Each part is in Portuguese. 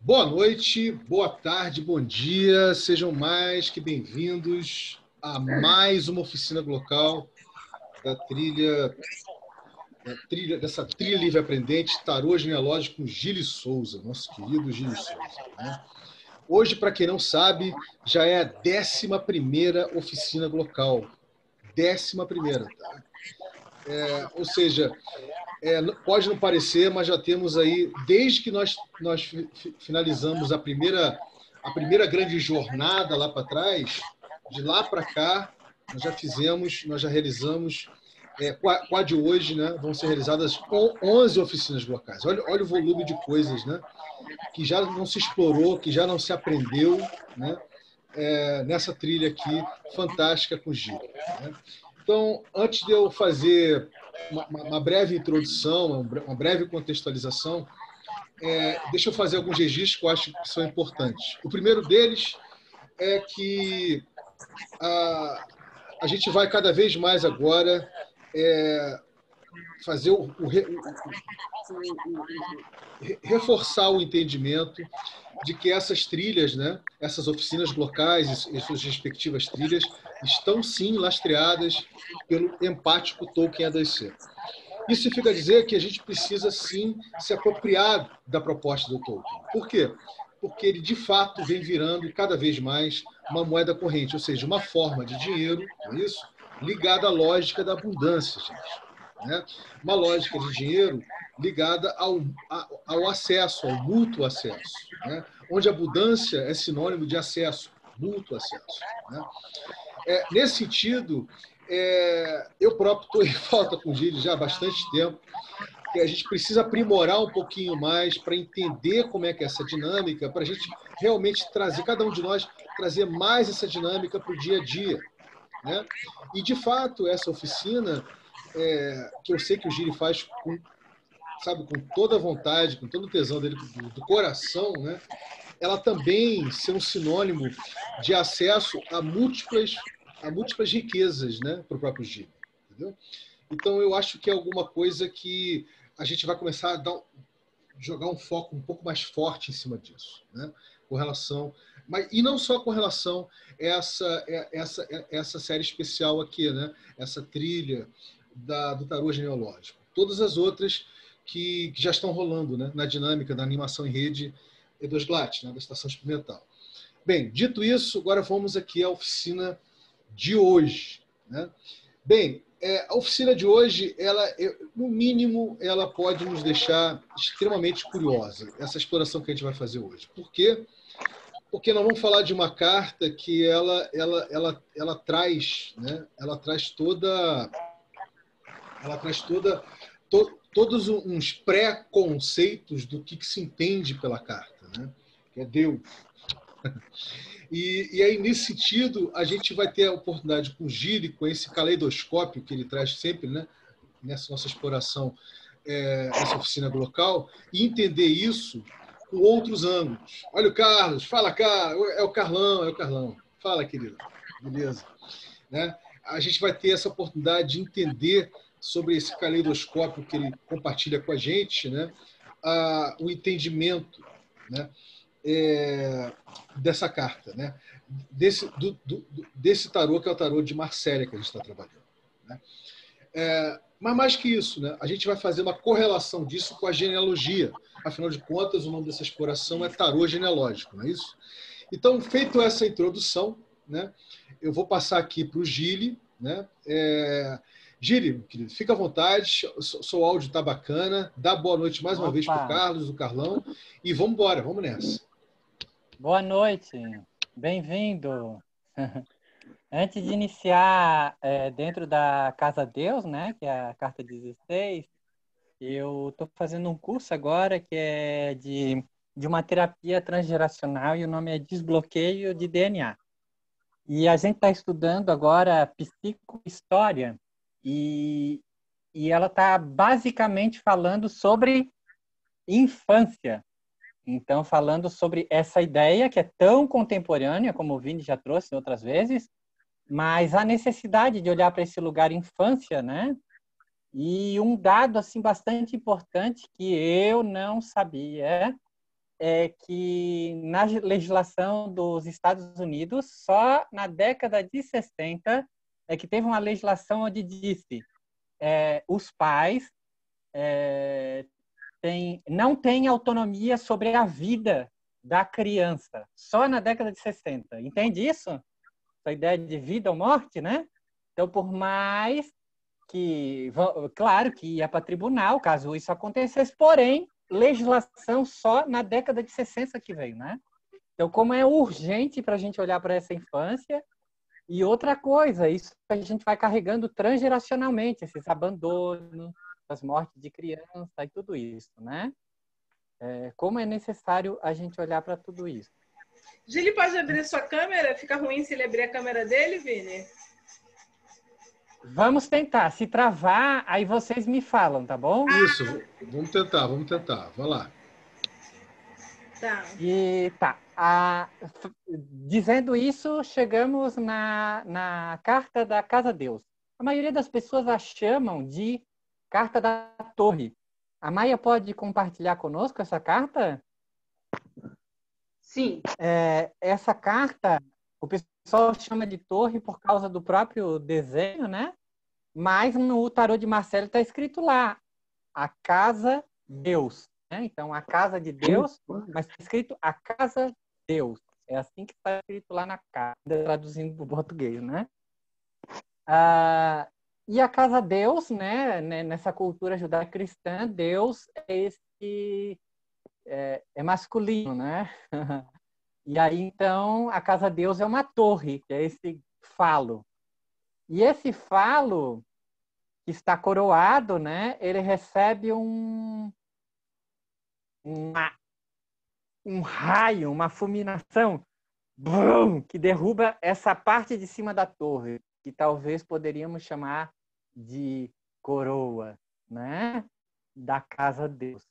Boa noite, boa tarde, bom dia, sejam mais que bem-vindos a mais uma oficina local dessa trilha livre aprendente, Tarô Genealógico com Gilles Souza, nosso querido Gilles Souza. Né? Hoje, para quem não sabe, já é a 11ª oficina local. 11ª, tá? Ou seja, pode não parecer, mas já temos aí, desde que nós finalizamos a primeira grande jornada lá para trás, de lá para cá, nós já realizamos, com a de hoje, né, vão ser realizadas 11 oficinas locais. Olha o volume de coisas, né, que já não se explorou, que já não se aprendeu, né, nessa trilha aqui fantástica com o Gil. Né? Então, antes de eu fazer uma breve introdução, uma breve contextualização, deixa eu fazer alguns registros que eu acho que são importantes. O primeiro deles é que a gente vai cada vez mais agora fazer reforçar o entendimento de que essas trilhas, né, essas oficinas locais e suas respectivas trilhas estão sim lastreadas pelo empático Tolkien ADC. Isso significa dizer que a gente precisa sim se apropriar da proposta do Tolkien. Por quê? Porque ele de fato vem virando cada vez mais uma moeda corrente, ou seja, uma forma de dinheiro, não é isso? Ligada à lógica da abundância, gente. Né? Uma lógica de dinheiro ligada ao acesso, ao mútuo acesso, né? Onde a abundância é sinônimo de acesso, mútuo acesso. Né? Nesse sentido, eu próprio estou em falta com o Gilles já há bastante tempo, que a gente precisa aprimorar um pouquinho mais para entender como é que é essa dinâmica, para a gente realmente trazer, cada um de nós, trazer mais essa dinâmica para o dia a dia. Né? E, de fato, essa oficina, que eu sei que o Gilles faz com toda a vontade, com todo o tesão dele, do coração, né? Ela também ser um sinônimo de acesso a múltiplas riquezas, né, para o próprio Gilles. Entendeu? Então, eu acho que é alguma coisa que a gente vai começar a jogar um foco um pouco mais forte em cima disso, né? Com relação, e não só com relação a essa série especial aqui, né? Essa trilha do tarô genealógico. Todas as outras que já estão rolando, né? Na dinâmica da animação em rede E2GLAT, né? Da Estação Experimental. Bem, dito isso, agora vamos aqui à oficina de hoje, né? Bem, a oficina de hoje, no mínimo, ela pode nos deixar extremamente curiosa, essa exploração que a gente vai fazer hoje. Por quê? Porque nós vamos falar de uma carta que ela traz, né? Todos uns pré-conceitos do que se entende pela carta, né? Que é Deus. E aí, nesse sentido, a gente vai ter a oportunidade com o Gilles, com esse caleidoscópio que ele traz sempre, né, nessa nossa exploração, nessa oficina local, e entender isso com outros ângulos. Olha o Carlos, fala, Carlos, é o Carlão. Fala, querido. Beleza. Né? A gente vai ter essa oportunidade de entender sobre esse caleidoscópio que ele compartilha com a gente, né, o entendimento, né, dessa carta, né? Desse tarô, que é o tarô de Marcélia que a gente está trabalhando. Né? Mas mais que isso, né? A gente vai fazer uma correlação disso com a genealogia. Afinal de contas, o nome dessa exploração é tarô genealógico, não é isso? Então, feito essa introdução, né, eu vou passar aqui para o Gilles. Né? Gilles, querido, fica à vontade, seu áudio está bacana, dá boa noite mais uma vez para o Carlos, o Carlão, e vamos embora, vamos nessa. Boa noite, bem-vindo. Antes de iniciar dentro da Casa Deus, né, que é a carta 16, eu estou fazendo um curso agora que é de uma terapia transgeracional e o nome é Desbloqueio de DNA. E a gente está estudando agora psicohistória e ela está basicamente falando sobre infância. Então, falando sobre essa ideia que é tão contemporânea, como o Vini já trouxe outras vezes, mas a necessidade de olhar para esse lugar infância, né? E um dado assim bastante importante que eu não sabia é que na legislação dos Estados Unidos, só na década de 60 é que teve uma legislação onde disse os pais não têm autonomia sobre a vida da criança. Só na década de 60. Entende isso? Essa ideia de vida ou morte, né? Então, por mais que, claro que ia para tribunal, caso isso acontecesse, porém, legislação só na década de 60 que veio, né? Então, como é urgente para a gente olhar para essa infância. E outra coisa, isso a gente vai carregando transgeracionalmente, esses abandonos, as mortes de criança e tudo isso, né? Como é necessário a gente olhar para tudo isso. Gili, pode abrir sua câmera? Fica ruim se ele abrir a câmera dele, Vini? Vamos tentar. Se travar, aí vocês me falam, tá bom? Isso, vamos tentar. Vai lá. Tá. E tá. Dizendo isso, chegamos na Carta da Casa Deus. A maioria das pessoas a chamam de Carta da Torre. A Maia pode compartilhar conosco essa carta? Sim. Essa carta, o pessoal chama de torre por causa do próprio desenho, né? Mas no tarô de Marcelo está escrito lá, a Casa Deus. Né? Então, a Casa de Deus, mas está escrito a Casa Deus. É assim que está escrito lá na carta, traduzindo para o português, né? E a Casa Deus, né? Nessa cultura judaico-cristã, Deus é masculino, né? E aí, então, a Casa Deus é uma torre, que é esse falo. E esse falo que está coroado, né? Ele recebe um raio, uma fulminação, brum, que derruba essa parte de cima da torre, que talvez poderíamos chamar de coroa, né? Da Casa Deus.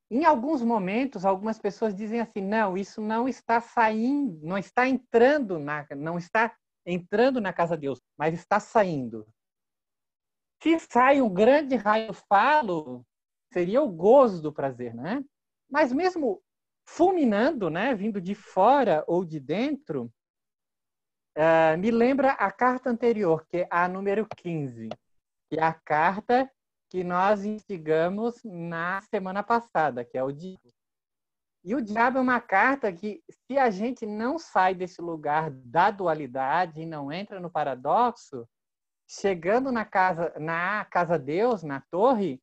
Em alguns momentos, algumas pessoas dizem assim: não, isso não está saindo, não está entrando na Casa Deus, mas está saindo. Se sai um grande raio falo, seria o gozo do prazer, né? Mas mesmo fulminando, né, vindo de fora ou de dentro, me lembra a carta anterior, que é a número 15, que é a carta que nós instigamos na semana passada, que é o diabo. E o diabo é uma carta que, se a gente não sai desse lugar da dualidade e não entra no paradoxo, chegando na casa Deus, na torre,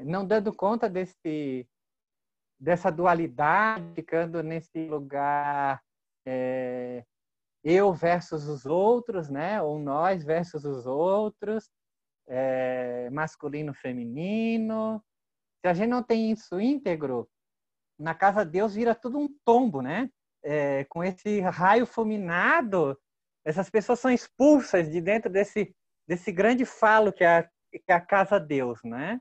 não dando conta dessa dualidade, ficando nesse lugar eu versus os outros, né? Ou nós versus os outros, masculino, feminino. Se a gente não tem isso íntegro, na casa Deus vira tudo um tombo, né? Com esse raio fulminado, essas pessoas são expulsas de dentro desse grande falo que é a casa Deus, né?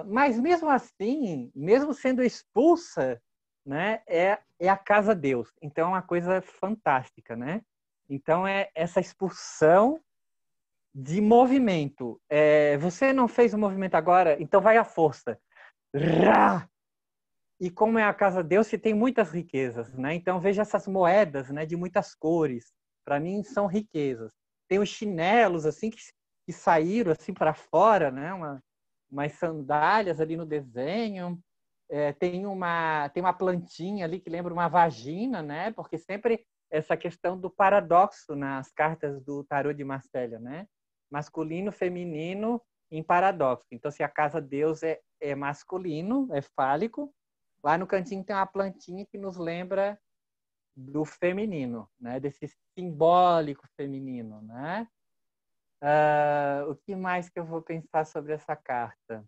Mas mesmo assim, mesmo sendo expulsa, né, é a casa Deus. Então é uma coisa fantástica, né? Então é essa expulsão de movimento. Você não fez o movimento agora, então vai à força. Rá! E como é a casa Deus, que tem muitas riquezas, né? Então veja essas moedas, né, de muitas cores. Para mim são riquezas. Tem os chinelos assim que saíram assim para fora, né? Umas sandálias ali no desenho. Tem uma plantinha ali que lembra uma vagina, né? Porque sempre essa questão do paradoxo nas cartas do tarô de Marcélia, né? Masculino, feminino em paradoxo. Então, se a casa Deus é masculino, é fálico, lá no cantinho tem uma plantinha que nos lembra do feminino, né? Desse simbólico feminino, né? O que mais que eu vou pensar sobre essa carta?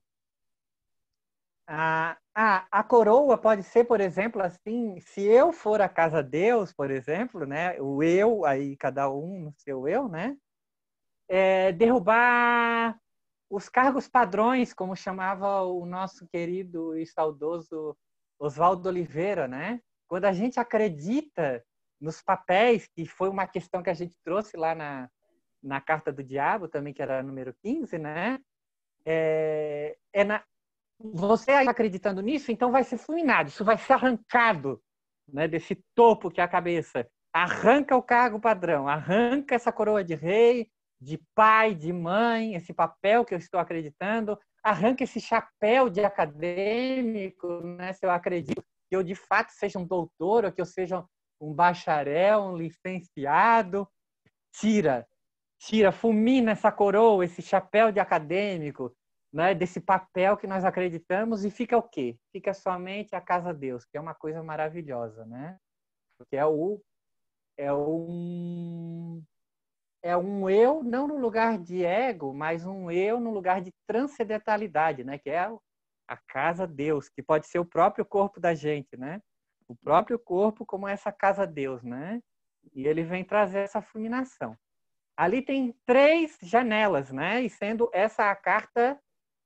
A coroa pode ser, por exemplo, assim, se eu for a casa Deus, por exemplo, né? O eu, aí cada um no seu eu, né? Derrubar os cargos padrões, como chamava o nosso querido e saudoso Oswaldo Oliveira, né? Quando a gente acredita nos papéis, que foi uma questão que a gente trouxe lá na Carta do Diabo, também, que era a número 15, né? você aí acreditando nisso, então vai ser fulminado, isso vai ser arrancado, né, desse topo que é a cabeça. Arranca o cargo padrão, arranca essa coroa de rei, de pai, de mãe, esse papel que eu estou acreditando, arranca esse chapéu de acadêmico, né, se eu acredito que eu de fato seja um doutor, ou que eu seja um bacharel, um licenciado. Tira, fulmina essa coroa, esse chapéu de acadêmico, né, desse papel que nós acreditamos, e fica o quê? Fica somente a casa Deus, que é uma coisa maravilhosa, né? Porque é um eu não no lugar de ego, mas um eu no lugar de transcendentalidade, né? Que é a casa Deus, que pode ser o próprio corpo da gente, né? O próprio corpo como essa casa Deus, né? E ele vem trazer essa fulminação. Ali tem 3 janelas, né? E sendo essa a carta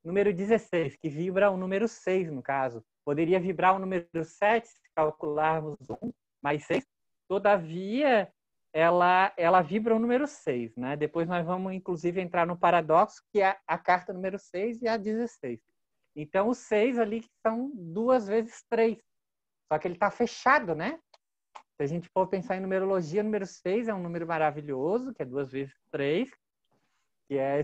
número 16, que vibra o número 6, no caso. Poderia vibrar o número 7, se calcularmos 1 mais 6. Todavia, ela vibra o número 6, né? Depois nós vamos, inclusive, entrar no paradoxo, que é a carta número 6 e a 16. Então, os 6 ali são 2 vezes 3. Só que ele está fechado, né? Se a gente for pensar em numerologia, o número 6 é um número maravilhoso, que é 2 vezes 3, que é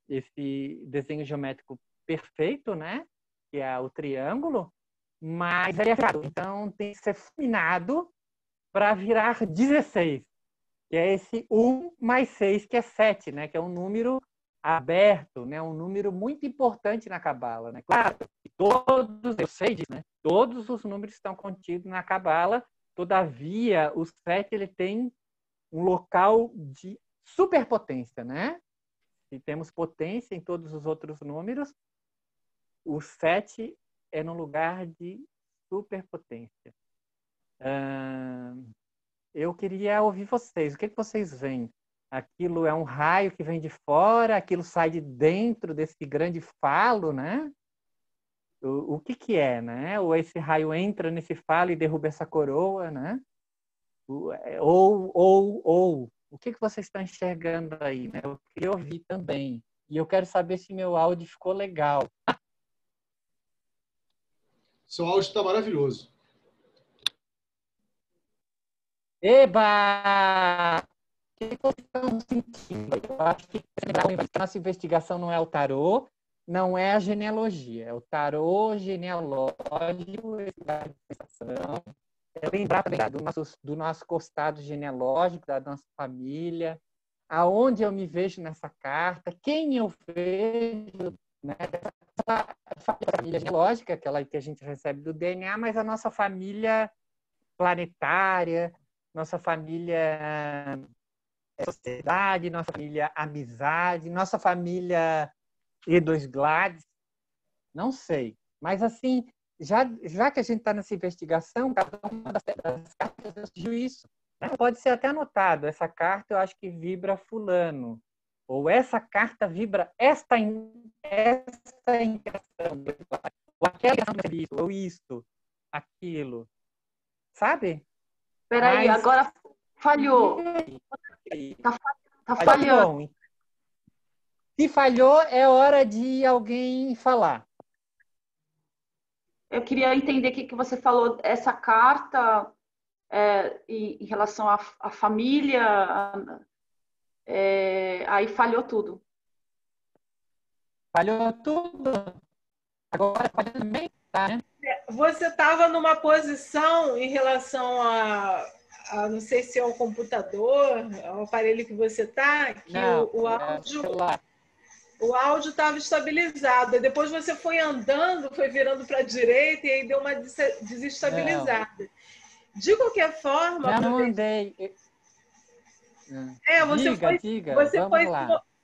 esse desenho geométrico perfeito, né? Que é o triângulo, mas ele é fechado. Então, tem que ser fulminado para virar 16, que é esse 1 mais 6, que é 7, né? Que é um número aberto, né? Um número muito importante na Cabala, né? Claro, eu sei disso, né? Todos os números estão contidos na Cabala. Todavia, o 7 ele tem um local de superpotência, né? Se temos potência em todos os outros números, o 7 é no lugar de superpotência. Eu queria ouvir vocês. O que vocês veem? Aquilo é um raio que vem de fora? Aquilo sai de dentro desse grande falo, né? O que é, né? Ou esse raio entra nesse falo e derruba essa coroa, né? Ou o que vocês estão enxergando aí, né? Eu queria ouvir também. E eu quero saber se meu áudio ficou legal. Seu áudio está maravilhoso. Eba! O que vocês estão sentindo? Eu acho que a nossa investigação não é o tarô, não é a genealogia. É o tarô genealógico, é lembrar também do nosso costado genealógico, da nossa família, aonde eu me vejo nessa carta, quem eu vejo, né? Essa família genealógica, aquela que a gente recebe do DNA, mas a nossa família planetária, nossa família sociedade, nossa família amizade, nossa família E2 Gladys, não sei. Mas, assim, já que a gente está nessa investigação, cada uma das cartas decidiu isso. Né? Pode ser até anotado, essa carta eu acho que vibra fulano, ou essa carta vibra esta intenção, ou aquela intenção, ou isto, aquilo. Sabe? Peraí, Mas... agora falhou. Tá falhando. Bom. Se falhou, é hora de alguém falar. Eu queria entender o que você falou, essa carta em relação à família, aí falhou tudo. Falhou tudo. Agora falhou também, tá, né? Você estava numa posição em relação a não sei se é o computador, o aparelho que você está, que Não, o áudio estava estabilizado. Depois você foi andando, foi virando para a direita e aí deu uma desestabilizada. Não. De qualquer forma... Não andei.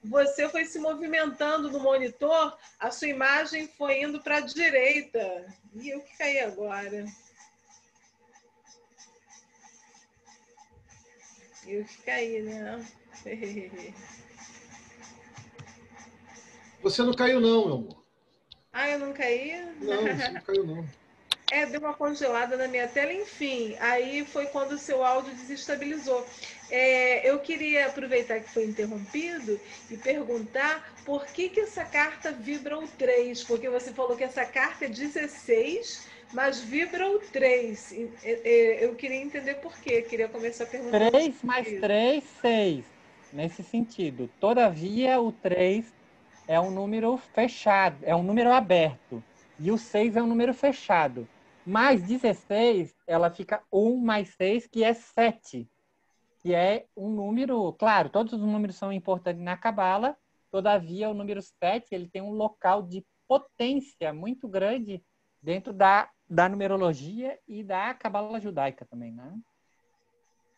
Você foi se movimentando no monitor, a sua imagem foi indo para a direita. E eu que caí agora. Eu que caí, né? Você não caiu, não, meu amor. Ah, eu não caí? Não, você não caiu, não. Deu uma congelada na minha tela, enfim. Aí foi quando o seu áudio desestabilizou. Eu queria aproveitar que foi interrompido e perguntar por que essa carta vibra o 3? Porque você falou que essa carta é 16, mas vibra o 3. Eu queria entender por quê. Queria começar perguntando 3 sobre mais isso. 3, 6. Nesse sentido. Todavia, o 3 é um número fechado, é um número aberto. E o 6 é um número fechado. Mais 16, ela fica 1 mais 6, que é 7. Que é um número... Claro, todos os números são importantes na Cabala. Todavia, o número 7 ele tem um local de potência muito grande dentro da numerologia e da Cabala judaica também, né?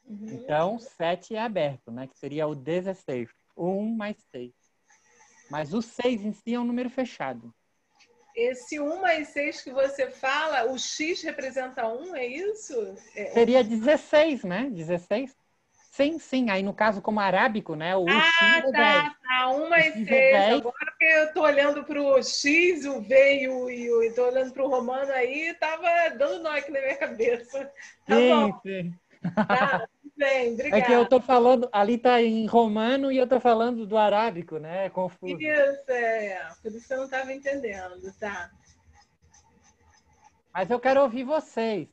Então, 7 é aberto, né? Que seria o 16. 1 mais 6. Mas o 6 em si é um número fechado. Esse 1 mais 6 que você fala, o X representa 1, é isso? Seria 16, né? 16. Sim, sim. Aí, no caso, como arábico, né? O X é 10. Tá. 1 O mais X é 6. 10. Agora que eu tô olhando para o X, o V e tô olhando para o romano aí, tava dando nó aqui na minha cabeça. Tá bom, Sim, sim. tá? Bem, É que eu obrigada. tô falando, ali tá em romano e eu tô falando do arábico, né? É confuso. Isso, por isso que eu não estava entendendo, tá? Mas eu quero ouvir vocês.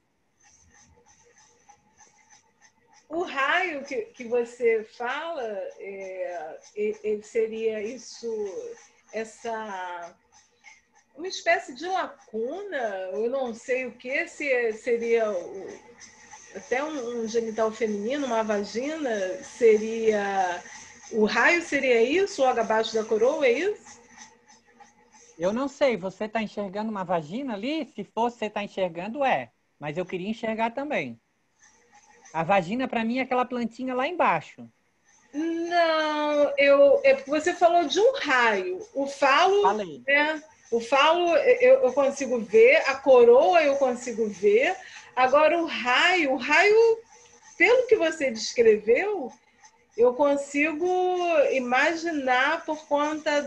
O raio que você fala, ele seria isso, uma espécie de lacuna, eu não sei o que, se seria até um genital feminino, uma vagina, o raio seria isso, logo abaixo da coroa, é isso? Eu não sei, você está enxergando uma vagina ali? Se for, você está enxergando, é. Mas eu queria enxergar também. A vagina, para mim, é aquela plantinha lá embaixo. Não, você falou de um raio. O falo, Falei. né? O falo eu consigo ver, a coroa eu consigo ver. Agora o raio, pelo que você descreveu, eu consigo imaginar por conta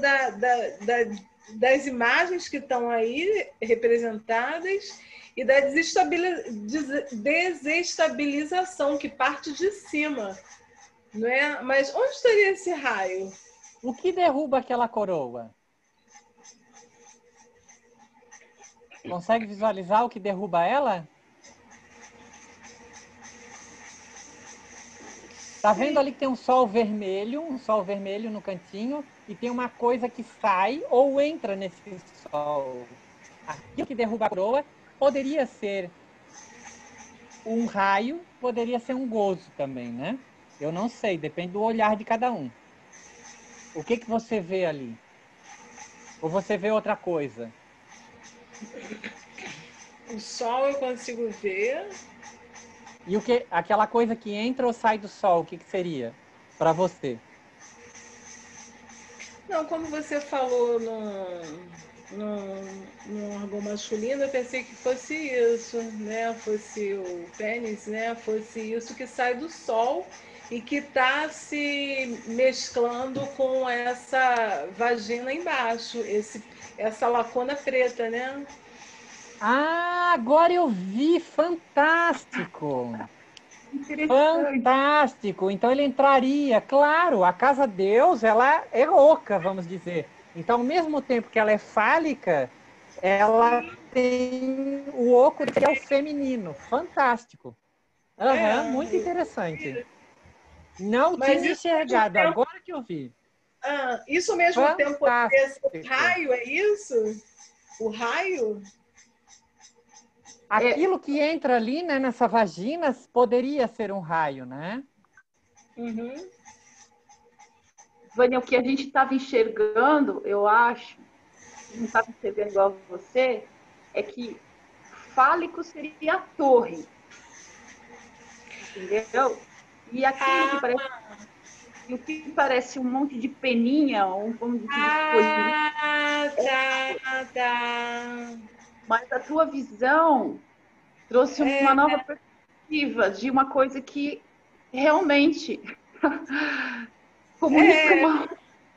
das imagens que estão aí representadas e da desestabilização que parte de cima. Não é? Mas onde estaria esse raio? O que derruba aquela coroa? Consegue visualizar o que derruba ela? Tá vendo ali que tem um sol vermelho no cantinho, e tem uma coisa que sai ou entra nesse sol. Aquilo que derruba a coroa poderia ser um raio, poderia ser um gozo também, né? Eu não sei, depende do olhar de cada um. O que você vê ali? Ou você vê outra coisa? O sol eu consigo ver. E aquela coisa que entra ou sai do sol, o que seria para você? Não, como você falou no órgão masculino, eu pensei que fosse isso, né? Fosse o pênis, né? Fosse isso que sai do sol e que está se mesclando com essa vagina embaixo, essa lacuna preta, né? Ah, agora eu vi! Fantástico! Interessante. Fantástico! Então ele entraria, claro, a Casa Deus, ela é oca, vamos dizer. Então, ao mesmo tempo que ela é fálica, ela tem o oco que é o feminino. Fantástico! Aham, muito interessante. Não Mas tinha isso ao mesmo enxergado, tempo, agora que eu vi. isso ao mesmo tempo poderia ser o Fantástico! raio, é isso? O raio? Aquilo que entra ali, né, nessa vagina poderia ser um raio, né? Uhum. Vânia, o que a gente estava enxergando, eu acho, não estava enxergando igual você, é que fálico seria a torre, entendeu? E aquilo que parece, e o que parece um monte de peninha, um monte de coisinha, Tá. mas a tua visão trouxe uma nova perspectiva de uma coisa que realmente comunica É, uma.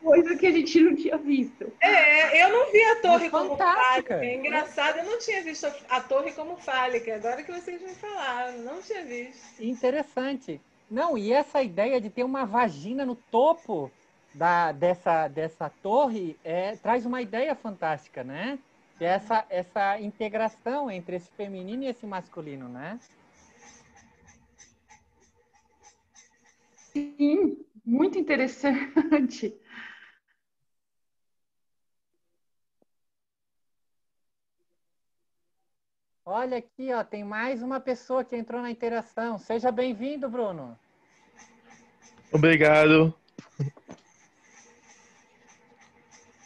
coisa que a gente não tinha visto. Eu não vi a torre como fantástica. fálica. É engraçado, eu não tinha visto a torre como fálica. Agora que vocês me falaram, não tinha visto. Interessante. Não, e essa ideia de ter uma vagina no topo dessa torre traz uma ideia fantástica, né? Que é essa integração entre esse feminino e esse masculino, né? Sim, muito interessante. Olha aqui, ó, tem mais uma pessoa que entrou na interação. Seja bem-vindo, Bruno. Obrigado.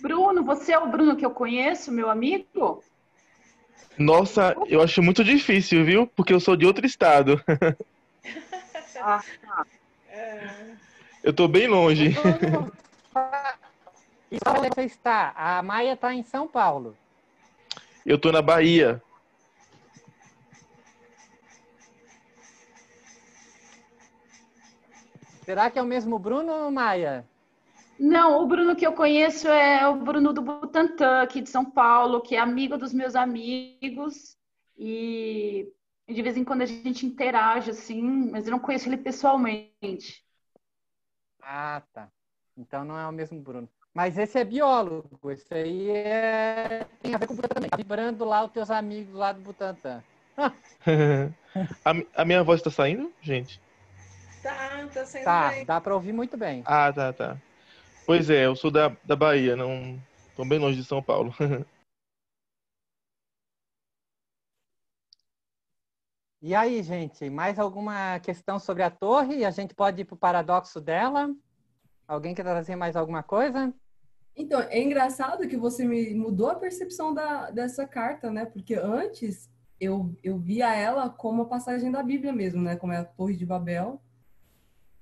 Bruno, você é o Bruno que eu conheço, meu amigo? Nossa, eu acho muito difícil, viu? Porque eu sou de outro estado. Ah, Eu tô bem longe. Bruno, e onde você está? A Maia está em São Paulo. Eu tô na Bahia. Será que é o mesmo Bruno, Maia? não, o Bruno que eu conheço é o Bruno do Butantã, aqui de São Paulo, que é amigo dos meus amigos. E de vez em quando a gente interage, assim, mas eu não conheço ele pessoalmente. Ah, tá. Então não é o mesmo Bruno. Mas esse é biólogo. Esse aí tem a ver com o Butantan também. Tá vibrando lá os teus amigos lá do Butantan. A minha voz tá saindo, gente? Tá saindo Tá, bem. dá para ouvir muito bem. Ah, tá. Pois é, eu sou da Bahia, não tô bem longe de São Paulo. E aí, gente, mais alguma questão sobre a torre? A gente pode ir para o paradoxo dela? Alguém quer trazer mais alguma coisa? Então, é engraçado que você me mudou a percepção dessa carta, né? Porque antes eu via ela como a passagem da Bíblia mesmo, né? Como é a Torre de Babel.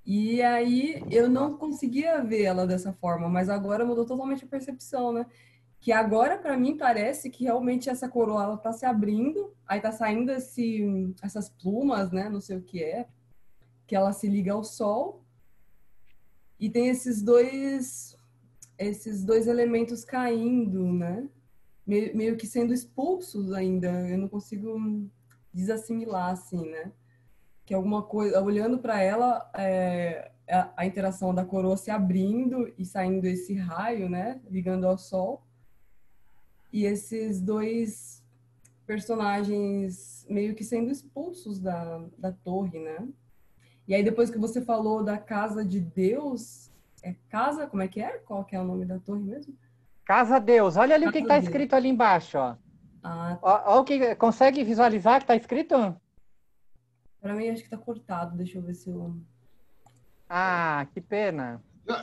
E aí eu não conseguia ver ela dessa forma, mas agora mudou totalmente a percepção, né? Que agora, para mim, parece que realmente essa coroa ela tá se abrindo, aí tá saindo essas plumas, né? Não sei o que ela se liga ao sol. E tem esses dois elementos caindo, né? Meio que sendo expulsos ainda. Eu não consigo desassimilar, assim, né? Que alguma coisa, olhando para ela, a interação da coroa se abrindo e saindo esse raio, né? Ligando ao sol. E esses dois personagens meio que sendo expulsos da torre, né? E aí, depois que você falou da casa de Deus, casa, como é que é? Qual que é o nome da torre mesmo? Casa Deus. Olha ali o que Casa está Deus. escrito ali embaixo, ó. Ah, Ó, o que consegue visualizar que está escrito? para mim acho que tá cortado. Deixa eu ver se eu... Ah, que pena.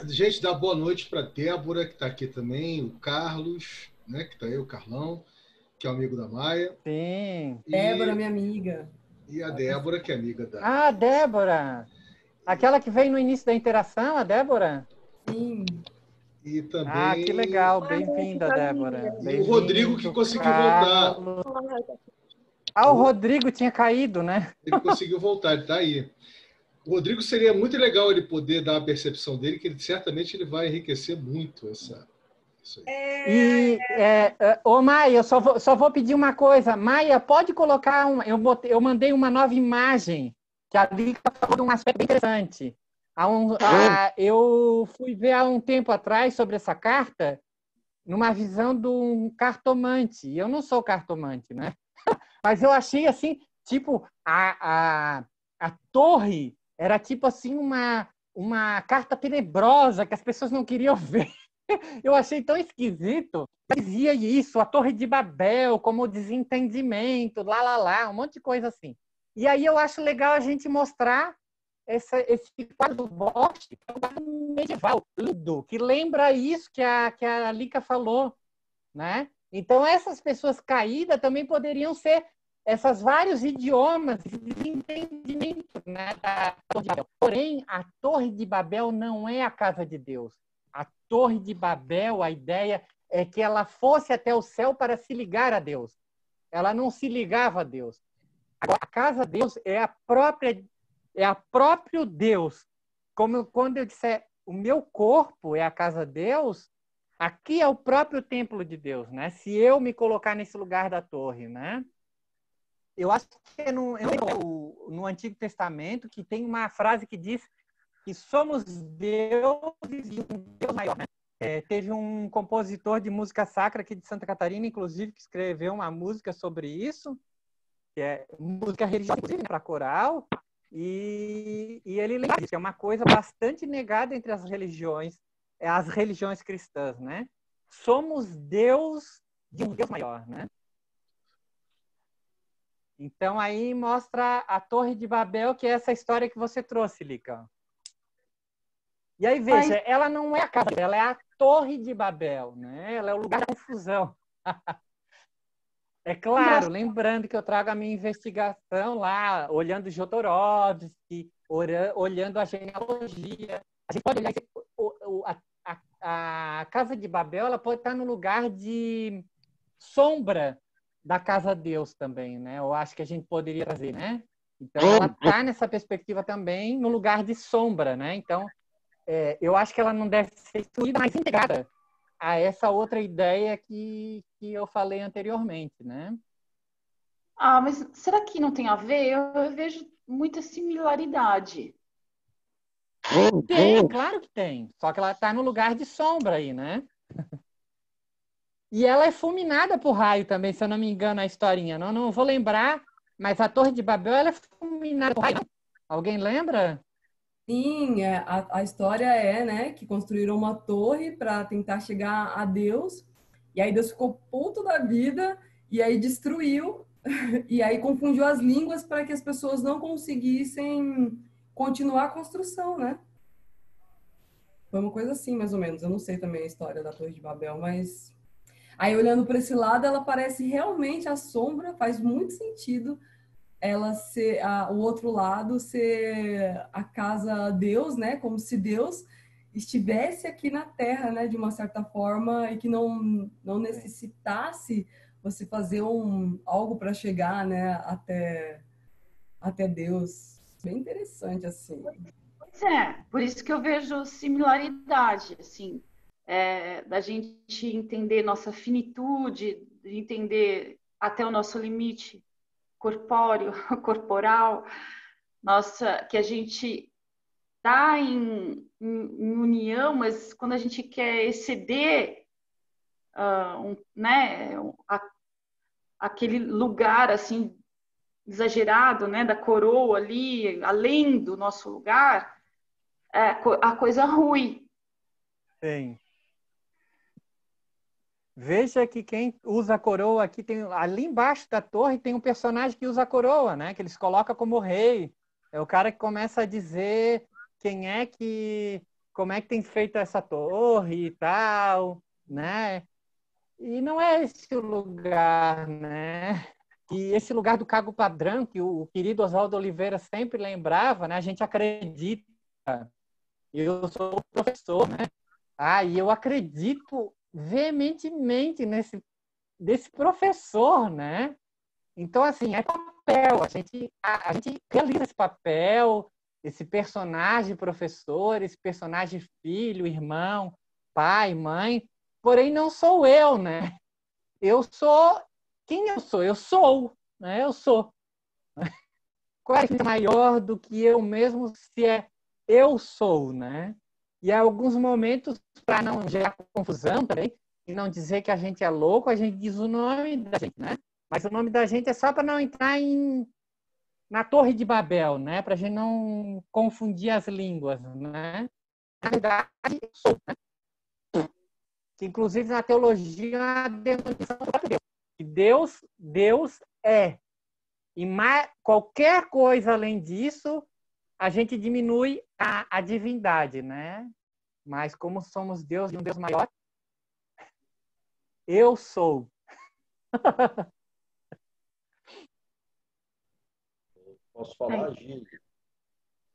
Gente, dá boa noite para Débora, que está aqui também, o Carlos, né, que está aí, o Carlão, que é o amigo da Maia. Sim. Débora, minha amiga. E a Débora, que é amiga da... Ah, Débora. Aquela que veio no início da interação, a Débora? Sim. E também... Ah, que legal. Oi, Bem-vinda, gente, Débora. E o Rodrigo, que conseguiu voltar. Ah, o Rodrigo tinha caído, né? Ele conseguiu voltar, ele está aí. O Rodrigo seria muito legal ele poder dar a percepção dele, que certamente ele vai enriquecer muito isso aí. Ô, Maia, eu só vou pedir uma coisa. Maia, pode colocar eu mandei uma nova imagem que a Lica falou de um aspecto bem interessante. Eu fui ver há um tempo atrás sobre essa carta numa visão de um cartomante. E eu não sou cartomante, né? Mas eu achei assim, tipo, a torre era tipo assim uma carta tenebrosa que as pessoas não queriam ver. Eu achei tão esquisito. Dizia isso, a Torre de Babel, como desentendimento, um monte de coisa assim. E aí eu acho legal a gente mostrar esse quadro do Bosch, que é um quadro medieval, lindo, que lembra isso que a Lica falou, né? Então essas pessoas caídas também poderiam ser esses vários idiomas de entendimento, né, da Torre de Babel. Porém, a Torre de Babel não é a casa de Deus. A Torre de Babel, a ideia é que ela fosse até o céu para se ligar a Deus. Ela não se ligava a Deus. Agora, a casa de Deus é a próprio Deus. Como quando eu disser o meu corpo é a casa de Deus, aqui é o próprio templo de Deus, né? Se eu me colocar nesse lugar da torre, né? Eu acho que é no Antigo Testamento que tem uma frase que diz que somos deuses e um Deus maior, né? Teve um compositor de música sacra aqui de Santa Catarina, inclusive, que escreveu uma música sobre isso, que é música religiosa, inclusive, para coral, e ele lembra isso, que é uma coisa bastante negada entre as religiões cristãs, né? Somos Deus de um Deus maior, né? Então, aí mostra a Torre de Babel, que é essa história que você trouxe, Lica. E aí, veja, ela não é a casa, ela é a Torre de Babel, né? Ela é o lugar da confusão. É claro, lembrando que eu trago a minha investigação lá, olhando Jodorowsky, olhando a genealogia. A gente pode olhar a Casa de Babel, ela pode estar no lugar de sombra da Casa de Deus também, né? Eu acho que a gente poderia trazer, né? Então, ela está nessa perspectiva também no lugar de sombra, né? Então, eu acho que ela não deve ser excluída, mas integrada a essa outra ideia que eu falei anteriormente, né? Mas será que não tem a ver? Eu vejo muita similaridade. Tem, claro que tem. Só que ela está no lugar de sombra aí, né? E ela é fulminada por raio também, se eu não me engano, a historinha. Não vou lembrar, mas a Torre de Babel ela é fulminada por raio. Alguém lembra? Sim, a história é, né, que construíram uma torre para tentar chegar a Deus, e aí Deus ficou puto da vida, e aí destruiu, e aí confundiu as línguas para que as pessoas não conseguissem continuar a construção, né? Foi uma coisa assim, mais ou menos. Eu não sei também a história da Torre de Babel, mas aí olhando para esse lado, ela parece realmente a sombra, faz muito sentido ela ser o outro lado ser a casa Deus, né? Como se Deus estivesse aqui na Terra, né? De uma certa forma e que não necessitasse você fazer algo para chegar, né? Até Deus. Bem interessante assim. Pois é, por isso que eu vejo similaridade, assim, da gente entender nossa finitude, de entender até o nosso limite corpóreo, corporal, que a gente está em união, mas quando a gente quer exceder, né, aquele lugar assim exagerado, né, da coroa ali, além do nosso lugar, a coisa ruim. Tem. Veja que quem usa a coroa aqui tem ali embaixo da torre tem um personagem que usa a coroa, né? Que eles colocam como rei. É o cara que começa a dizer como é que tem feito essa torre e tal, né? E não é esse o lugar, né? E esse lugar do cargo padrão que o querido Oswaldo Oliveira sempre lembrava, né? A gente acredita. Eu sou professor, né? E eu acredito veementemente desse professor, né? Então, assim, é papel. A gente realiza esse papel, esse personagem professor, esse personagem filho, irmão, pai, mãe. Porém, não sou eu, né? Eu sou quem eu sou. Eu sou, né? Eu sou. Qual é maior do que eu mesmo se é eu sou, né? E há alguns momentos, para não gerar confusão também, e não dizer que a gente é louco, a gente diz o nome da gente, né? Mas o nome da gente é só para não entrar na Torre de Babel, né? Para a gente não confundir as línguas, né? Na verdade, eu sou, né? Que, inclusive, na teologia, é uma definição do próprio Deus. Deus é. E qualquer coisa além disso, a gente diminui a divindade, né? Mas como somos Deus e um Deus maior, eu sou. Posso falar, Gil?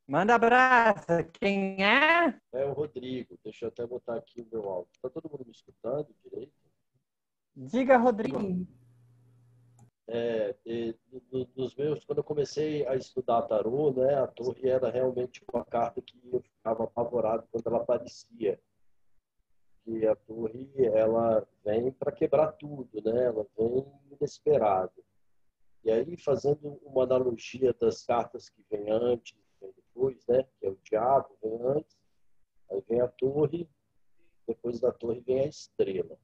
Manda abraço. Quem é? É o Rodrigo. Deixa eu até botar aqui o meu áudio. Está todo mundo me escutando direito? Diga, Rodrigo. Sim. No dos meus, quando eu comecei a estudar tarô, né, a torre era realmente uma carta que eu ficava apavorado quando ela aparecia. E a torre, ela vem para quebrar tudo, né? Ela vem inesperada. E aí, fazendo uma analogia das cartas que vem antes, vem depois, né? Que é o diabo, vem antes, aí vem a torre, depois da torre vem a estrela.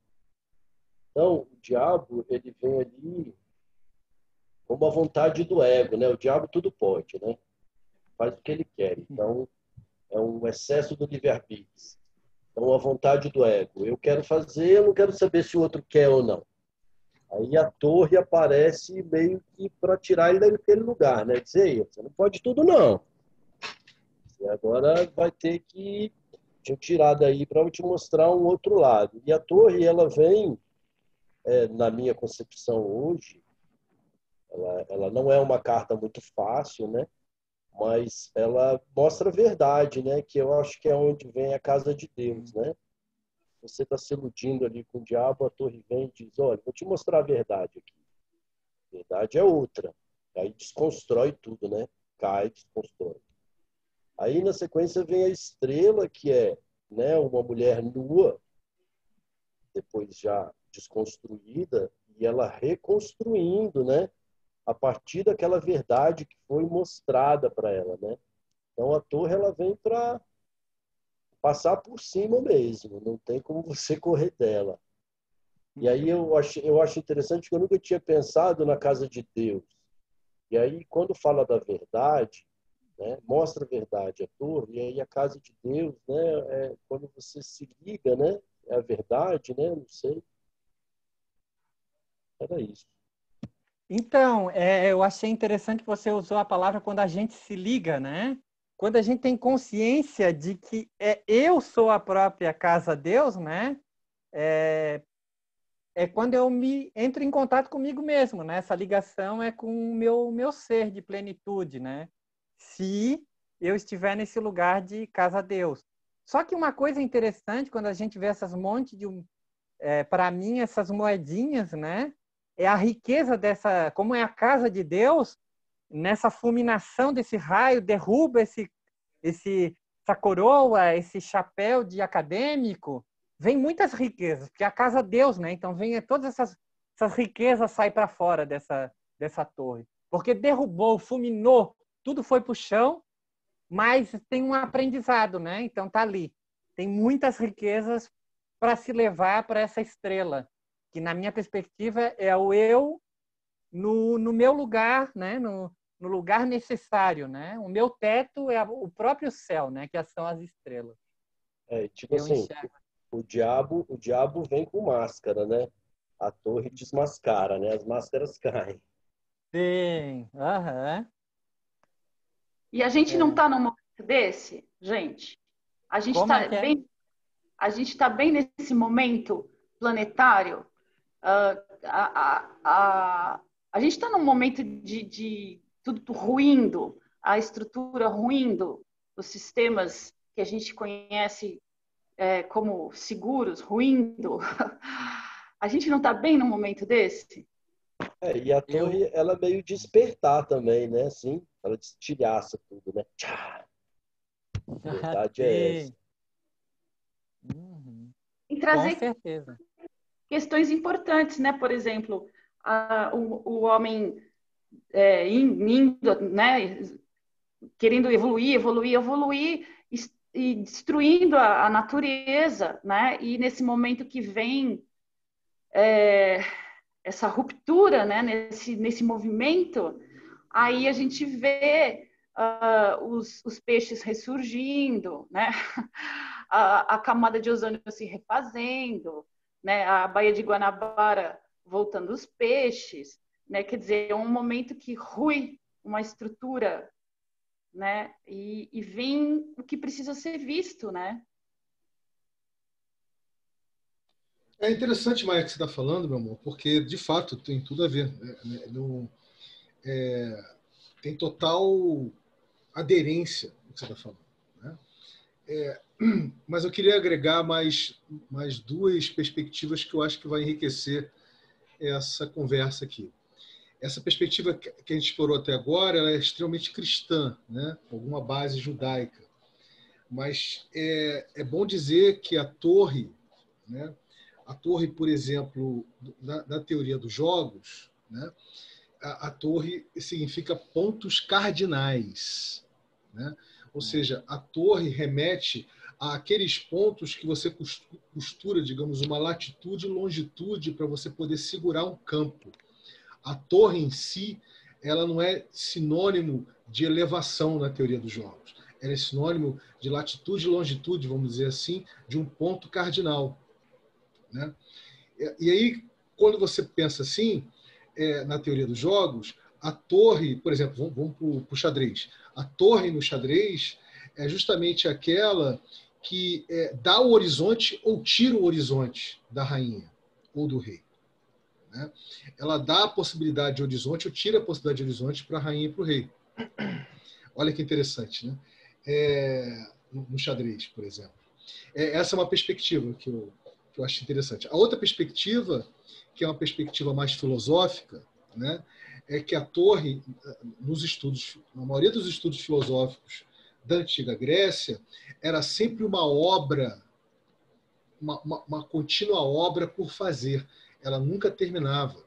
Então, o diabo, ele vem ali como a vontade do ego, né? O diabo tudo pode, né? Faz o que ele quer. Então, é um excesso do livre-arbítrio. Então, a vontade do ego. Eu quero fazer, eu não quero saber se o outro quer ou não. Aí a torre aparece meio que para tirar ele daquele lugar, né? Dizer, você não pode tudo, não. Você agora vai ter que te tirar daí para eu te mostrar um outro lado. E a torre, ela vem, na minha concepção hoje, ela não é uma carta muito fácil, né? Mas ela mostra a verdade, né? Que eu acho que é onde vem a casa de Deus, né? Você está se iludindo ali com o diabo, a torre vem e diz, olha, vou te mostrar a verdade aqui. A verdade é outra. Aí desconstrói tudo, né? Cai, desconstrói. Aí, na sequência, vem a estrela, que é, né, uma mulher nua, depois já desconstruída, e ela reconstruindo, né? A partir daquela verdade que foi mostrada para ela, né? Então, a torre, ela vem para passar por cima mesmo, não tem como você correr dela. E aí eu acho interessante que eu nunca tinha pensado na casa de Deus. E aí, quando fala da verdade, né, mostra a verdade, a torre, e aí a casa de Deus, né, é quando você se liga, né, é a verdade, né, não sei. Era isso. Então, eu achei interessante que você usou a palavra quando a gente se liga, né? Quando a gente tem consciência de que eu sou a própria casa Deus, né? É quando eu me entro em contato comigo mesmo, né? Essa ligação é com o meu ser de plenitude, né? Se eu estiver nesse lugar de casa Deus. Só que uma coisa interessante quando a gente vê essas monte de para mim essas moedinhas, né? É a riqueza dessa, como é a casa de Deus, nessa fulminação desse raio, derruba essa coroa, esse chapéu de acadêmico, vem muitas riquezas, porque a casa de Deus, né? Então vem todas essas riquezas saem para fora dessa torre, porque derrubou, fulminou, tudo foi para o chão, mas tem um aprendizado, né? Então tá ali, tem muitas riquezas para se levar para essa estrela, que na minha perspectiva é o eu no meu lugar, né? No lugar necessário, né? O meu teto é o próprio céu, né? Que são as estrelas. Tipo assim, o diabo vem com máscara, né? A torre desmascara, né? As máscaras caem. Sim, aham. E a gente não está num momento desse, gente. A gente Como está é que é? a gente está bem nesse momento planetário. A gente está num momento de tudo ruindo, a estrutura ruindo, os sistemas que a gente conhece como seguros ruindo. A gente não está bem num momento desse? E a torre, ela meio despertar também, né? Assim, ela destilhaça tudo, né? Tchá! A verdade é essa. Uhum. E trazer Com certeza. questões importantes, né? Por exemplo, o homem indo, né? Querendo evoluir e destruindo a natureza, né? E nesse momento que vem essa ruptura, né? Nesse movimento, aí a gente vê os peixes ressurgindo, né? A camada de ozônio se refazendo, né? A Baía de Guanabara voltando os peixes, né? Quer dizer, é um momento que rui uma estrutura, né? E vem o que precisa ser visto, né? É interessante, Maia, que você está falando, meu amor, porque de fato tem tudo a ver. Tem total aderência ao que você está falando. Né? Mas eu queria agregar mais duas perspectivas que eu acho que vai enriquecer essa conversa aqui. essa perspectiva que a gente explorou até agora, ela é extremamente cristã, né? Com alguma base judaica. Mas é bom dizer que a torre, né? A torre, por exemplo, na teoria dos jogos, né? A torre significa pontos cardinais, né? Ou seja, a torre remete àqueles pontos que você costura, digamos, uma latitude e longitude para você poder segurar um campo. A torre em si, ela não é sinônimo de elevação na teoria dos jogos. Ela é sinônimo de latitude e longitude, vamos dizer assim, de um ponto cardinal, né? E aí, quando você pensa assim, na teoria dos jogos, a torre, por exemplo, vamos para o xadrez. A torre no xadrez é justamente aquela que dá o horizonte ou tira o horizonte da rainha ou do rei, né? Ela dá a possibilidade de horizonte ou tira a possibilidade de horizonte para a rainha e para o rei. Olha que interessante, né? No xadrez, por exemplo. Essa é uma perspectiva que eu acho interessante. A outra perspectiva, que é uma perspectiva mais filosófica, né, é que a torre, na maioria dos estudos filosóficos da Antiga Grécia, era sempre uma obra, uma contínua obra por fazer. Ela nunca terminava,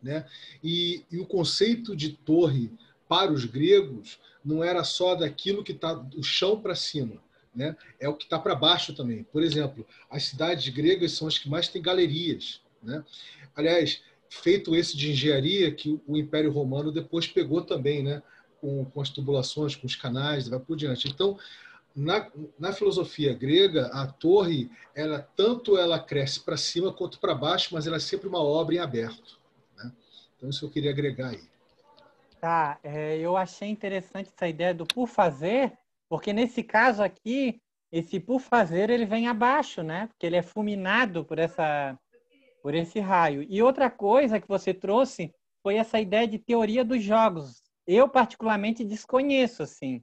né? E o conceito de torre para os gregos não era só daquilo que está do chão para cima, né? É o que está para baixo também. Por exemplo, as cidades gregas são as que mais têm galerias, né? Aliás, feito esse de engenharia que o Império Romano depois pegou também, né? Com as tubulações, com os canais, vai por diante. Então, na filosofia grega, a torre, tanto ela cresce para cima quanto para baixo, mas ela é sempre uma obra em aberto, né? Então, isso eu queria agregar aí. Tá, eu achei interessante essa ideia do por fazer, porque nesse caso aqui, esse por fazer, ele vem abaixo, né? Porque ele é fulminado por esse raio. E outra coisa que você trouxe foi essa ideia de teoria dos jogos. Eu, particularmente, desconheço, assim.